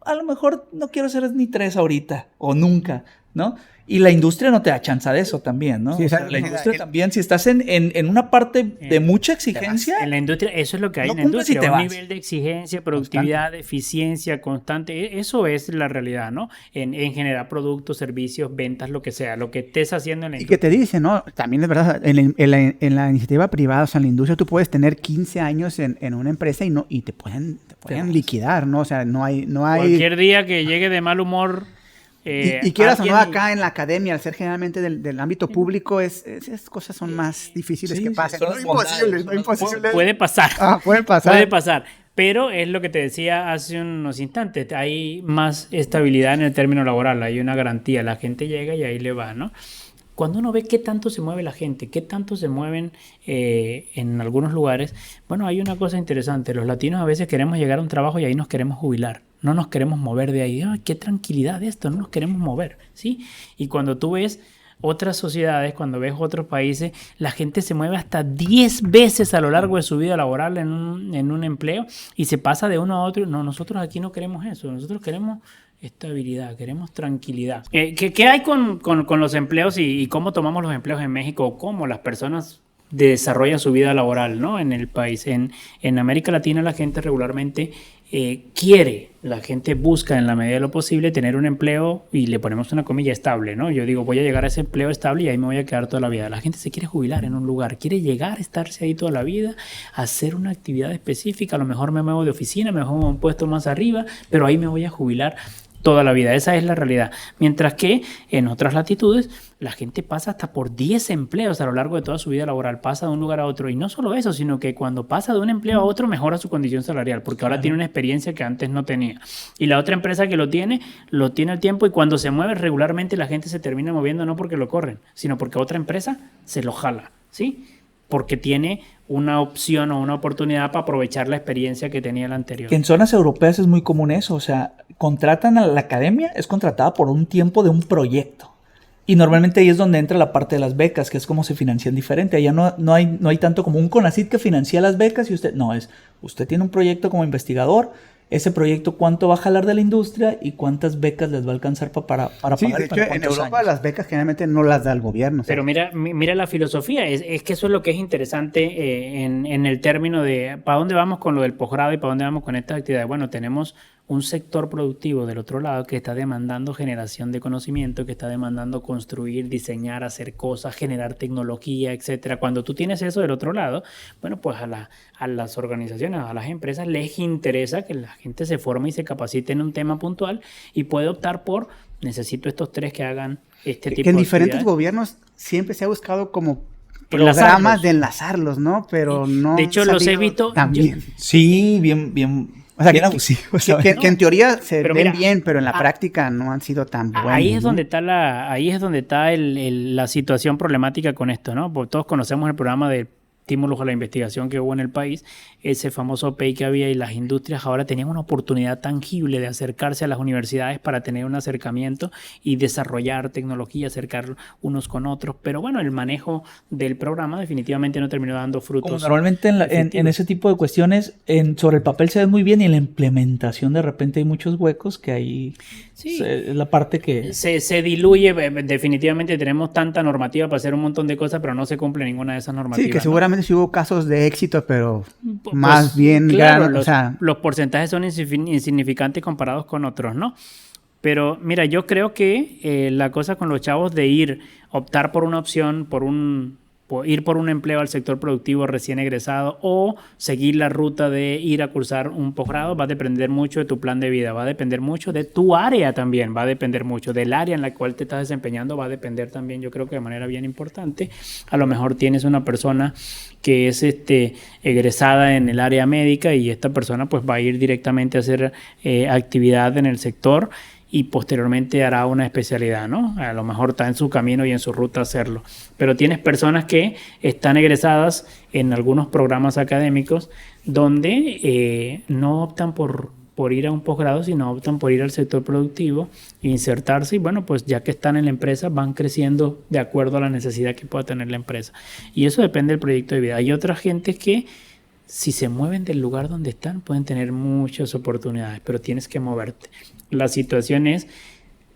a lo mejor no quiero ser ni 3 ahorita o nunca, ¿no? Y la industria no te da chance de eso también, ¿no? Sí, O sea, la industria también, si estás en una parte de mucha exigencia, En la industria, eso es lo que hay no en la cumples y industria, te un vas. nivel de exigencia, productividad, eficiencia constante, eso es la realidad, ¿no? En generar productos, servicios, ventas, lo que sea, lo que estés haciendo en la Y que industria. te dice, ¿no? También es verdad, en la iniciativa privada, o sea, en la industria, tú puedes tener 15 años en una empresa y te pueden liquidar, ¿no? O sea, no hay... Cualquier día que llegue de mal humor, Y quieras o no, alguien- acá en la academia, al ser generalmente del ámbito público, esas cosas son más difíciles Sí, que sí, pasen. son No las imposibles, bondades, no son las imposibles. puede pasar. Puede pasar. Puede pasar, pero es lo que te decía hace unos instantes, hay más estabilidad en el término laboral, hay una garantía, la gente llega y ahí le va, ¿no? Cuando uno ve qué tanto se mueve la gente, qué tanto se mueven en algunos lugares, bueno, hay una cosa interesante, los latinos a veces queremos llegar a un trabajo y ahí nos queremos jubilar, no nos queremos mover de ahí. ¡Ay, qué tranquilidad esto! No nos queremos mover, ¿sí? Y cuando tú ves otras sociedades, cuando ves otros países, la gente se mueve hasta 10 veces a lo largo de su vida laboral en un empleo y se pasa de uno a otro. No, nosotros aquí no queremos eso, nosotros queremos estabilidad, queremos tranquilidad. ¿Qué hay con los empleos y cómo tomamos los empleos en México? ¿Cómo las personas desarrollan su vida laboral, ¿no? En el país? En América Latina la gente regularmente la gente busca en la medida de lo posible tener un empleo y le ponemos una comilla estable, ¿no? Yo digo, voy a llegar a ese empleo estable y ahí me voy a quedar toda la vida. La gente se quiere jubilar en un lugar, quiere llegar a estarse ahí toda la vida, hacer una actividad específica, a lo mejor me muevo de oficina, me muevo a un puesto más arriba, pero ahí me voy a jubilar toda la vida. Esa es la realidad. Mientras que en otras latitudes la gente pasa hasta por 10 empleos a lo largo de toda su vida laboral, pasa de un lugar a otro. Y no solo eso, sino que cuando pasa de un empleo a otro mejora su condición salarial, porque ahora tiene una experiencia que antes no tenía. Y la otra empresa que lo tiene al tiempo, y cuando se mueve regularmente la gente se termina moviendo no porque lo corren, sino porque otra empresa se lo jala, ¿sí? Porque tiene una opción o una oportunidad para aprovechar la experiencia que tenía el anterior. Que en zonas europeas es muy común eso, o sea, contratan a la academia, es contratada por un tiempo de un proyecto. Y normalmente ahí es donde entra la parte de las becas, que es como se financian diferente. Allá no hay tanto como un CONACYT que financia las becas y usted tiene un proyecto como investigador, ese proyecto cuánto va a jalar de la industria y cuántas becas les va a alcanzar para Sí, pagar. de hecho, en Europa las becas generalmente no las da el gobierno. Pero mira la filosofía, es que eso es lo que es interesante en el término de para dónde vamos con lo del posgrado y para dónde vamos con estas actividades. Bueno, tenemos un sector productivo del otro lado que está demandando generación de conocimiento, que está demandando construir, diseñar, hacer cosas, generar tecnología, etcétera. Cuando tú tienes eso del otro lado, bueno, pues a las organizaciones, a las empresas les interesa que la gente se forme y se capacite en un tema puntual y puede optar por necesito estos 3 que hagan este tipo que en de diferentes actividades. gobiernos siempre se ha buscado como Enlazarlos. programas de enlazarlos, ¿no? Pero no. De hecho, los he visto. También. Sí, bien. O sea, bien abusivos. que en teoría se Pero ven mira, bien, pero en la práctica no han sido tan buenos. Ahí es ¿no? donde está la situación problemática con esto, ¿no? Porque todos conocemos el programa de estímulos a la investigación que hubo en el país, ese famoso PEI que había, y las industrias ahora tenían una oportunidad tangible de acercarse a las universidades para tener un acercamiento y desarrollar tecnología, acercar unos con otros, pero bueno, el manejo del programa definitivamente no terminó dando frutos. Como normalmente en ese tipo de cuestiones, sobre el papel se ve muy bien y en la implementación de repente hay muchos huecos que ahí Sí. es la parte que... Se diluye, definitivamente tenemos tanta normativa para hacer un montón de cosas, pero no se cumple ninguna de esas normativas. Sí, que seguramente sí hubo casos de éxito, pero Pues, más bien claro, gran, los porcentajes son insignificantes comparados con otros, ¿no? Pero mira, yo creo que la cosa con los chavos de optar por una opción, por un ir por un empleo al sector productivo recién egresado o seguir la ruta de ir a cursar un posgrado, va a depender mucho de tu plan de vida, va a depender mucho de tu área también, va a depender mucho del área en la cual te estás desempeñando, va a depender también, yo creo que de manera bien importante. A lo mejor tienes una persona que es egresada en el área médica y esta persona pues va a ir directamente a hacer actividad en el sector y posteriormente hará una especialidad, ¿no? A lo mejor está en su camino y en su ruta a hacerlo. Pero tienes personas que están egresadas en algunos programas académicos donde no optan por ir a un posgrado, sino optan por ir al sector productivo, insertarse y bueno, pues ya que están en la empresa van creciendo de acuerdo a la necesidad que pueda tener la empresa. Y eso depende del proyecto de vida. Hay otra gente que si se mueven del lugar donde están pueden tener muchas oportunidades, pero tienes que moverte. La situación es,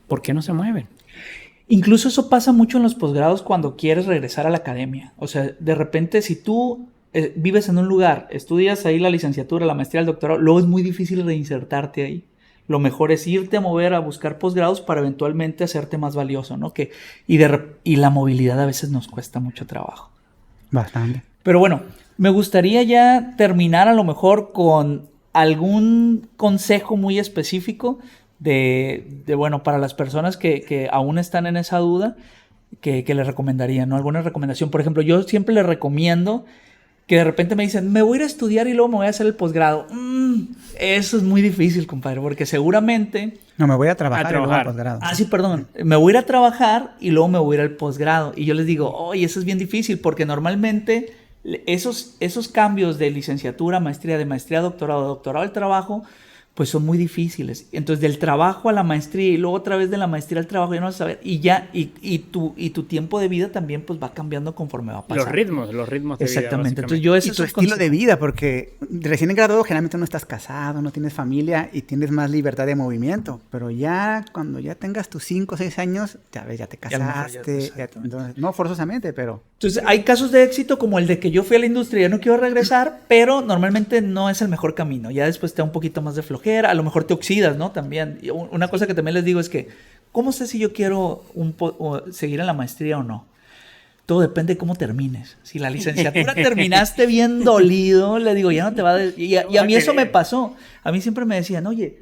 ¿por qué no se mueven? Incluso eso pasa mucho en los posgrados cuando quieres regresar a la academia. O sea, de repente si tú vives en un lugar, estudias ahí la licenciatura, la maestría, el doctorado, luego es muy difícil reinsertarte ahí. Lo mejor es irte a mover a buscar posgrados para eventualmente hacerte más valioso, ¿no? Y la movilidad a veces nos cuesta mucho trabajo. Bastante. Pero bueno, me gustaría ya terminar a lo mejor con algún consejo muy específico bueno, para las personas que aún están en esa duda, que les recomendaría, ¿no? Alguna recomendación. Por ejemplo, yo siempre les recomiendo que de repente me dicen, me voy a ir a estudiar y luego me voy a hacer el posgrado. Eso es muy difícil, compadre, porque seguramente... No, me voy a trabajar y luego al posgrado. Sí, perdón. Me voy a ir a trabajar y luego me voy a ir al posgrado. Y yo les digo, oye, eso es bien difícil, porque normalmente esos cambios de licenciatura, maestría, de maestría a doctorado, de doctorado al trabajo, pues son muy difíciles. Entonces, del trabajo a la maestría y luego otra vez de la maestría al trabajo, ya no vas a saber. Y tu tiempo de vida también pues va cambiando conforme va pasando. Los ritmos de exactamente. vida. Entonces, y tu estilo de vida, porque recién graduado generalmente no estás casado, no tienes familia y tienes más libertad de movimiento. Pero ya cuando ya tengas tus 5 o 6 años, ya te casaste. Entonces, no forzosamente, pero... Entonces, hay casos de éxito como el de que yo fui a la industria y ya no quiero regresar, pero normalmente no es el mejor camino. Ya después te da un poquito más de flojera, a lo mejor te oxidas, ¿no? También. Y una cosa que también les digo es que, ¿cómo sé si yo quiero seguir en la maestría o no? Todo depende de cómo termines. Si la licenciatura terminaste bien dolido, le digo, ya no te va a... Y a mí eso me pasó. A mí siempre me decían, oye,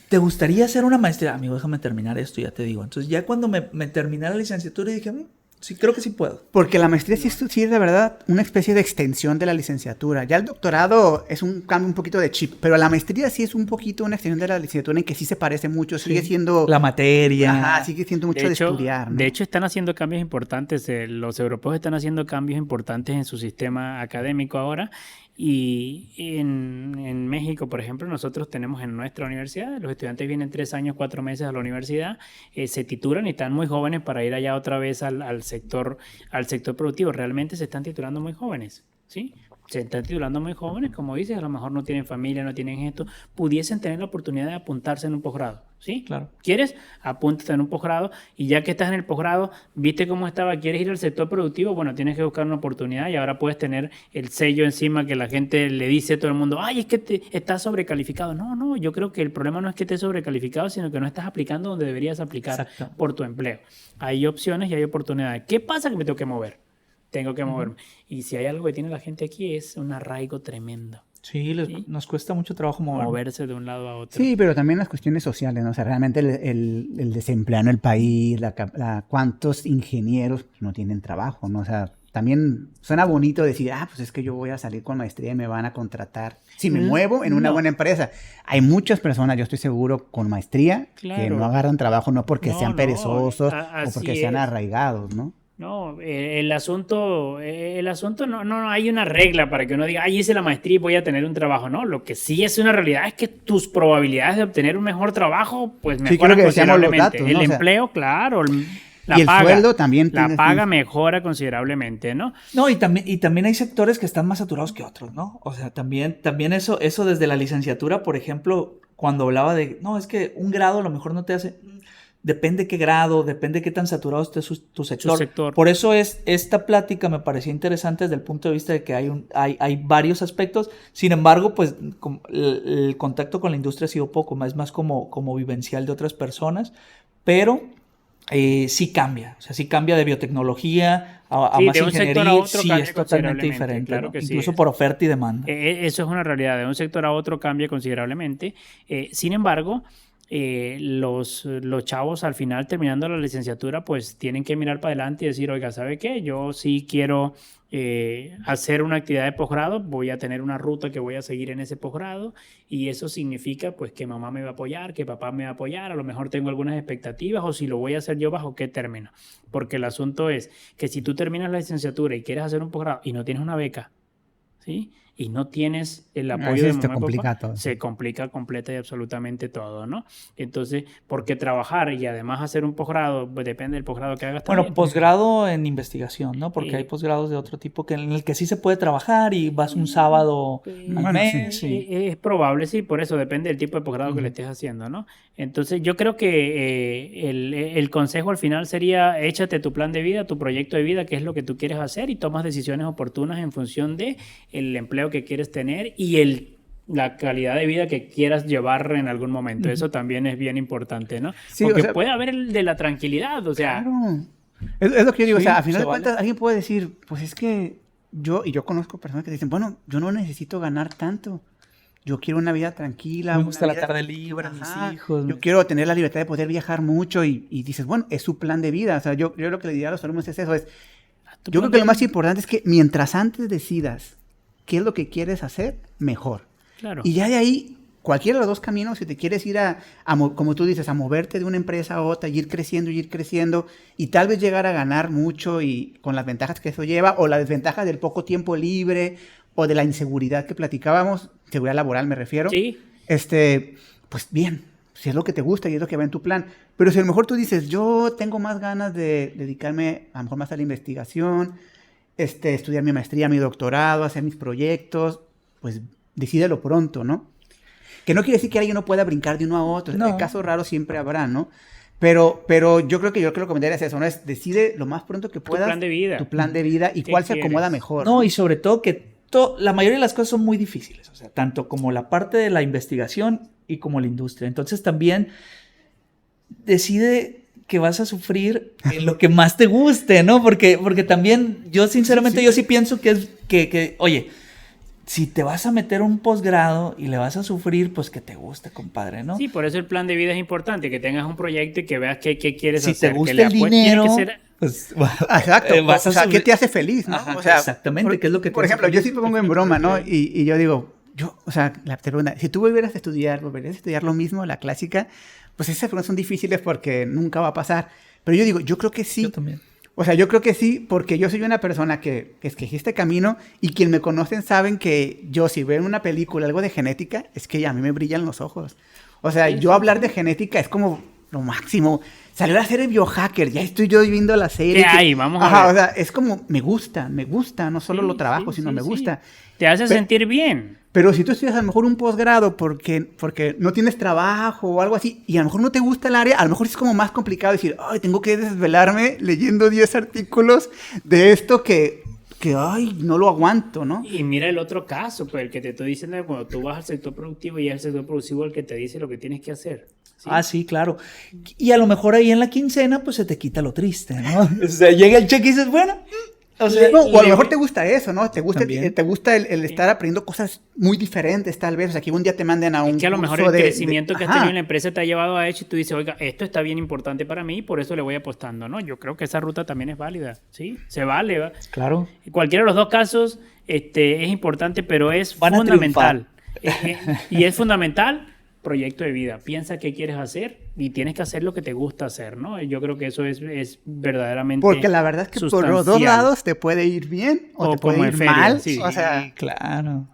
¿te gustaría hacer una maestría? Amigo, déjame terminar esto, ya te digo. Entonces, ya cuando me terminé la licenciatura, dije, sí, creo que sí puedo. Porque la maestría sí es de verdad una especie de extensión de la licenciatura. Ya el doctorado es un cambio un poquito de chip, pero la maestría sí es un poquito una extensión de la licenciatura en que sí se parece mucho, sigue siendo... La materia. Ajá, sigue siendo mucho de estudiar, ¿no? De hecho, están haciendo cambios importantes. Los europeos están haciendo cambios importantes en su sistema académico ahora. Y en México, por ejemplo, nosotros tenemos en nuestra universidad, los estudiantes vienen 3 años, 4 meses a la universidad, se titulan y están muy jóvenes para ir allá otra vez al sector productivo. Realmente se están titulando muy jóvenes, ¿sí? Se están titulando muy jóvenes, como dices, a lo mejor no tienen familia, no tienen esto, pudiesen tener la oportunidad de apuntarse en un posgrado, ¿sí? Claro. ¿Quieres? Apúntate en un posgrado y ya que estás en el posgrado, viste cómo estaba, ¿quieres ir al sector productivo? Bueno, tienes que buscar una oportunidad y ahora puedes tener el sello encima que la gente le dice a todo el mundo, ay, es que estás sobrecalificado. No, yo creo que el problema no es que estés sobrecalificado, sino que no estás aplicando donde deberías aplicar por tu empleo. Hay opciones y hay oportunidades. ¿Qué pasa? Que me tengo que mover. Tengo que moverme. Y si hay algo que tiene la gente aquí es un arraigo tremendo. Sí, nos cuesta mucho trabajo moverse de un lado a otro. Sí, pero también las cuestiones sociales, ¿no? O sea, realmente el desempleo en el país, cuántos ingenieros no tienen trabajo, ¿no? O sea, también suena bonito decir, pues es que yo voy a salir con maestría y me van a contratar. Si me muevo en una buena empresa. Hay muchas personas, yo estoy seguro, con maestría que no agarran trabajo no porque sean perezosos o porque sean arraigados, ¿no? No, el asunto no hay una regla para que uno diga, hice la maestría y voy a tener un trabajo. No, lo que sí es una realidad es que tus probabilidades de obtener un mejor trabajo, pues mejoran considerablemente. El empleo, claro. Y el sueldo también. La paga mejora considerablemente, ¿no? No, y también hay sectores que están más saturados que otros, ¿no? O sea, también eso desde la licenciatura, por ejemplo, cuando hablaba de, no, es que un grado a lo mejor no te hace... Depende qué grado, depende qué tan saturado esté tu sector. Por eso esta plática me parecía interesante desde el punto de vista de que hay varios aspectos. Sin embargo, pues el contacto con la industria ha sido poco, es más como vivencial de otras personas. Pero sí cambia. O sea, sí cambia de biotecnología a Sí, más de un sector a ingeniería. otro Sí, cambia es totalmente considerablemente, diferente, claro ¿no? que sí. Incluso por oferta y demanda. Eso es una realidad, de un sector a otro cambia considerablemente. Sin embargo, los chavos al final terminando la licenciatura pues tienen que mirar para adelante y decir, oiga, ¿sabe qué? Yo sí quiero hacer una actividad de posgrado, voy a tener una ruta que voy a seguir en ese posgrado y eso significa pues que mamá me va a apoyar, que papá me va a apoyar, a lo mejor tengo algunas expectativas o si lo voy a hacer yo bajo qué término. Porque el asunto es que si tú terminas la licenciatura y quieres hacer un posgrado y no tienes una beca, ¿sí? Y no tienes el A apoyo de veces te mamá y papá, complica todo. se complica completa y absolutamente todo, ¿no? Entonces, porque trabajar y además hacer un posgrado, pues depende del posgrado que hagas Bueno, también. posgrado en investigación, ¿no? Porque hay posgrados de otro tipo en el que sí se puede trabajar y vas un sábado al Bueno, mes. sí. Es probable, sí, por eso depende del tipo de posgrado que le estés haciendo, ¿no? Entonces, yo creo que el consejo al final sería échate tu plan de vida, tu proyecto de vida, qué es lo que tú quieres hacer y tomas decisiones oportunas en función de el empleo que quieres tener y la calidad de vida que quieras llevar en algún momento. Eso también es bien importante, ¿no? Sí, porque o sea, puede haber el de la tranquilidad, o sea... Claro. Es lo que yo digo, Sí, o sea, a final se de cuentas vale. alguien puede decir, pues es que yo conozco personas que dicen, bueno, yo no necesito ganar tanto. Yo quiero una vida tranquila. Me una gusta la vida- tarde libre, Ajá, mis hijos. yo quiero tener la libertad de poder viajar mucho y dices, bueno, es su plan de vida. O sea, yo lo que le diría a los alumnos es eso, es, tu yo plan creo que de lo más vida. importante es que mientras antes decidas qué es lo que quieres hacer, mejor. Claro. Y ya de ahí, cualquiera de los dos caminos, si te quieres ir como tú dices, a moverte de una empresa a otra, y ir creciendo, y tal vez llegar a ganar mucho y con las ventajas que eso lleva, o la desventaja del poco tiempo libre, o de la inseguridad que platicábamos, seguridad laboral me refiero, Sí. pues bien, si es lo que te gusta y es lo que va en tu plan. Pero si a lo mejor tú dices, yo tengo más ganas de dedicarme a lo mejor más a la investigación, estudiar mi maestría, mi doctorado, hacer mis proyectos, pues decídelo pronto, ¿no? Que no quiere decir que alguien no pueda brincar de uno a otro. No. Casos raros siempre habrá, ¿no? Pero yo creo que lo que recomendaría es eso, ¿no? Es decide lo más pronto que puedas. plan de vida. Tu plan de vida y ¿Qué cuál se acomoda quieres? mejor. No, y sobre todo que la mayoría de las cosas son muy difíciles, o sea, tanto como la parte de la investigación y como la industria. Entonces también decide que vas a sufrir en lo que más te guste, ¿no? Porque también yo sinceramente yo sí pienso que oye, si te vas a meter a un posgrado y le vas a sufrir, pues que te guste, compadre, ¿no? Sí, por eso el plan de vida es importante, que tengas un proyecto y que veas qué quieres Si hacer. te que gusta le el tiene dinero, que ser- pues Exacto. vas a o sea, ¿qué subir- te hace feliz, no? Ajá, O sea, exactamente, ¿qué es lo que te por hace ejemplo, yo feliz? siempre pongo en broma, ¿no? Y yo digo, o sea, te pregunta, si tú volvieras a estudiar, ¿volverías a estudiar lo mismo, la clásica? Pues esas preguntas son difíciles porque nunca va a pasar. Pero yo digo, yo creo que sí. Yo también. O sea, yo creo que sí, porque yo soy una persona que escogí este camino y quien me conocen saben que yo si veo en una película algo de genética, es que ya a mí me brillan los ojos. O sea, yo hablar de genética es como lo máximo. Salir a ser el biohacker, ya estoy yo viendo la serie. ¿Qué hay? Vamos a Ajá, ver. o sea, es como me gusta, no solo Sí, lo trabajo, sí, sino sí, me sí. gusta. Te hace sentir bien. Pero si tú estudias a lo mejor un posgrado porque no tienes trabajo o algo así, y a lo mejor no te gusta el área, a lo mejor es como más complicado decir, ay, tengo que desvelarme leyendo 10 artículos de esto ay, no lo aguanto, ¿no? Y mira el otro caso, pues el que te estoy diciendo es cuando tú vas al sector productivo y es el sector productivo el que te dice lo que tienes que hacer. ¿sí? Ah, sí, claro. Y a lo mejor ahí en la quincena, pues se te quita lo triste, ¿no? O sea, llega el cheque y dices, bueno, o sea, No, o a lo mejor te gusta eso, ¿no? Te gusta También. el estar aprendiendo cosas muy diferentes, tal vez. O sea, que un día te manden a un Es que a lo mejor curso el de- crecimiento que has Ajá. tenido en la empresa te ha llevado a eso y tú dices, oiga, esto está bien importante para mí y por eso le voy apostando, ¿no? Yo creo que esa ruta también es válida, ¿sí? Se vale, ¿va? claro. Cualquiera de los dos casos es importante, pero es Van a fundamental. Y es fundamental, proyecto de vida. Piensa qué quieres hacer y tienes que hacer lo que te gusta hacer, ¿no? Yo creo que eso es verdaderamente Porque la verdad es que por los dos sustancial. lados te puede ir bien o te puede como ir en feria, mal. sí. O sea, Claro.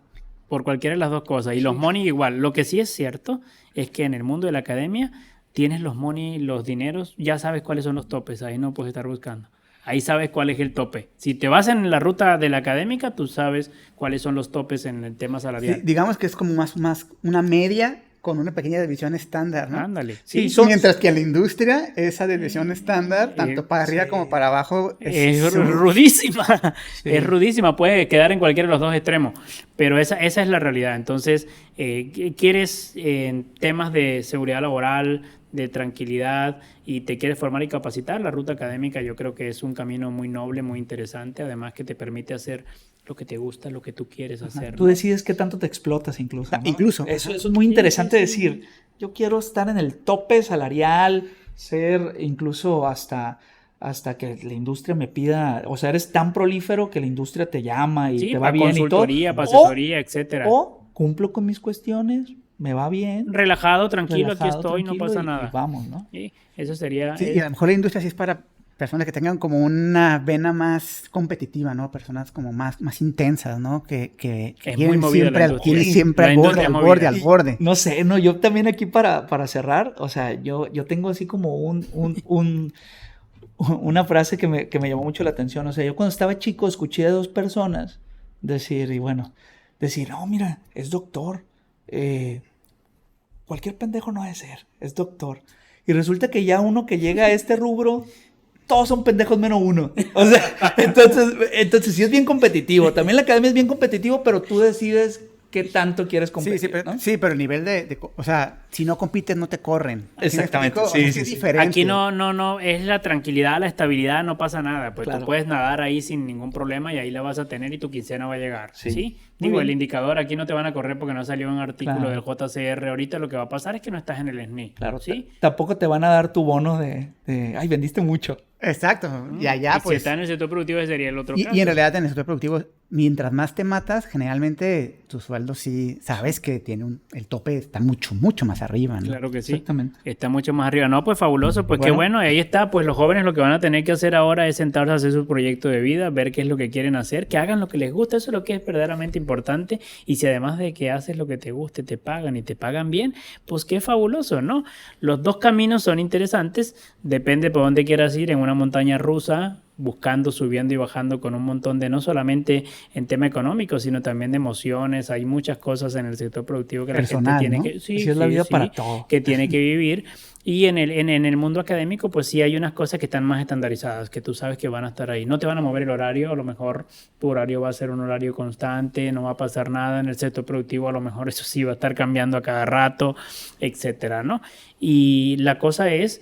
Por cualquiera de las dos cosas. Y los money igual. Lo que sí es cierto es que en el mundo de la academia tienes los money, los dineros, ya sabes cuáles son los topes. Ahí no puedes estar buscando. Ahí sabes cuál es el tope. Si te vas en la ruta de la académica, tú sabes cuáles son los topes en el tema salarial. digamos que es como más una media con una pequeña división estándar, ¿no? Ándale. Sí, Sí, Mientras que en la industria, esa división estándar, tanto para arriba sí. como para abajo, es un- rudísima. Sí. Es rudísima. Puede quedar en cualquiera de los dos extremos. Pero esa es la realidad. Entonces, ¿quieres en temas de seguridad laboral, de tranquilidad y te quieres formar y capacitar, la ruta académica yo creo que es un camino muy noble, muy interesante, además que te permite hacer lo que te gusta, lo que tú quieres hacer. Tú decides qué tanto te explotas incluso, ¿no? Incluso. Eso es muy interesante decir, yo quiero estar en el tope salarial, ser incluso hasta que la industria me pida, o sea, eres tan prolífero que la industria te llama y te va bien y todo. Consultoría, para asesoría, etcétera. O cumplo con mis cuestiones, me va bien. Relajado, tranquilo, Relajado, aquí estoy, no pasa nada. Y vamos, ¿no? Sí, eso sería... Sí, y a lo mejor la industria sí es para personas que tengan como una vena más competitiva, ¿no? Personas como más intensas, ¿no? Que es muy movida la industria. Quieren siempre al borde, al borde. No sé, no, yo también aquí para cerrar, o sea, yo tengo así como una frase que me llamó mucho la atención. O sea, yo cuando estaba chico escuché a 2 personas decir, no, mira, es doctor. Cualquier pendejo no debe ser, es doctor. Y resulta que ya uno que llega a este rubro, todos son pendejos menos uno. O sea, entonces sí es bien competitivo. También la academia es bien competitivo, pero tú decides qué tanto quieres competir. Sí, pero el nivel o sea, si no compites no te corren. Exactamente. Sí, es diferente. Aquí no, es la tranquilidad, la estabilidad, no pasa nada. Pues claro. Tú puedes nadar ahí sin ningún problema y ahí la vas a tener y tu quincena va a llegar. ¿Sí? Digo, bien. el indicador aquí no te van a correr porque no salió un artículo Claro. del JCR. Ahorita lo que va a pasar es que no estás en el SNI. Claro, ¿sí? Tampoco te van a dar tu bono de ay, vendiste mucho. Exacto. Y allá, Y pues... si estás en el sector productivo, ese sería el otro caso. Y en realidad en el sector productivo, mientras más te matas, generalmente tu sueldo sí, sabes que tiene el tope está mucho más arriba, ¿no? Claro que sí. Exactamente. Está mucho más arriba. No, pues fabuloso. Pues qué bueno. Ahí está. Pues los jóvenes lo que van a tener que hacer ahora es sentarse a hacer su proyecto de vida, ver qué es lo que quieren hacer, que hagan lo que les gusta. Eso es lo que es verdaderamente importante. Y si además de que haces lo que te guste, te pagan y te pagan bien, pues qué fabuloso, ¿no? Los 2 caminos son interesantes. Depende por dónde quieras ir, en una montaña rusa, buscando, subiendo y bajando con un montón de, no solamente en tema económico, sino también de emociones. Hay muchas cosas en el sector productivo que personal, la gente ¿no? tiene que... Sí, Así es la vida para todo. Que tiene que vivir. Y en el mundo académico, pues sí hay unas cosas que están más estandarizadas, que tú sabes que van a estar ahí. No te van a mover el horario, a lo mejor tu horario va a ser un horario constante, no va a pasar nada. En el sector productivo, a lo mejor eso sí va a estar cambiando a cada rato, etcétera, ¿no? Y la cosa es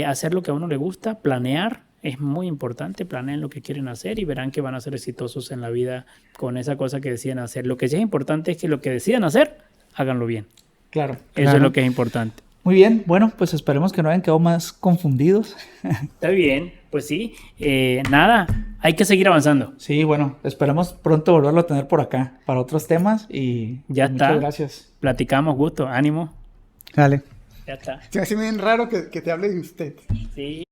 hacer lo que a uno le gusta, planear. Es muy importante, planeen lo que quieren hacer y verán que van a ser exitosos en la vida con esa cosa que deciden hacer. Lo que sí es importante es que lo que decidan hacer, háganlo bien. Claro. Eso es lo que es importante. Muy bien, bueno, pues esperemos que no hayan quedado más confundidos. Está bien, pues sí. Nada, hay que seguir avanzando. Sí, bueno, esperemos pronto volverlo a tener por acá para otros temas y ya está. Muchas gracias. Platicamos, gusto, ánimo. Dale. Ya está. Se me hace bien raro que te hable de usted. Sí.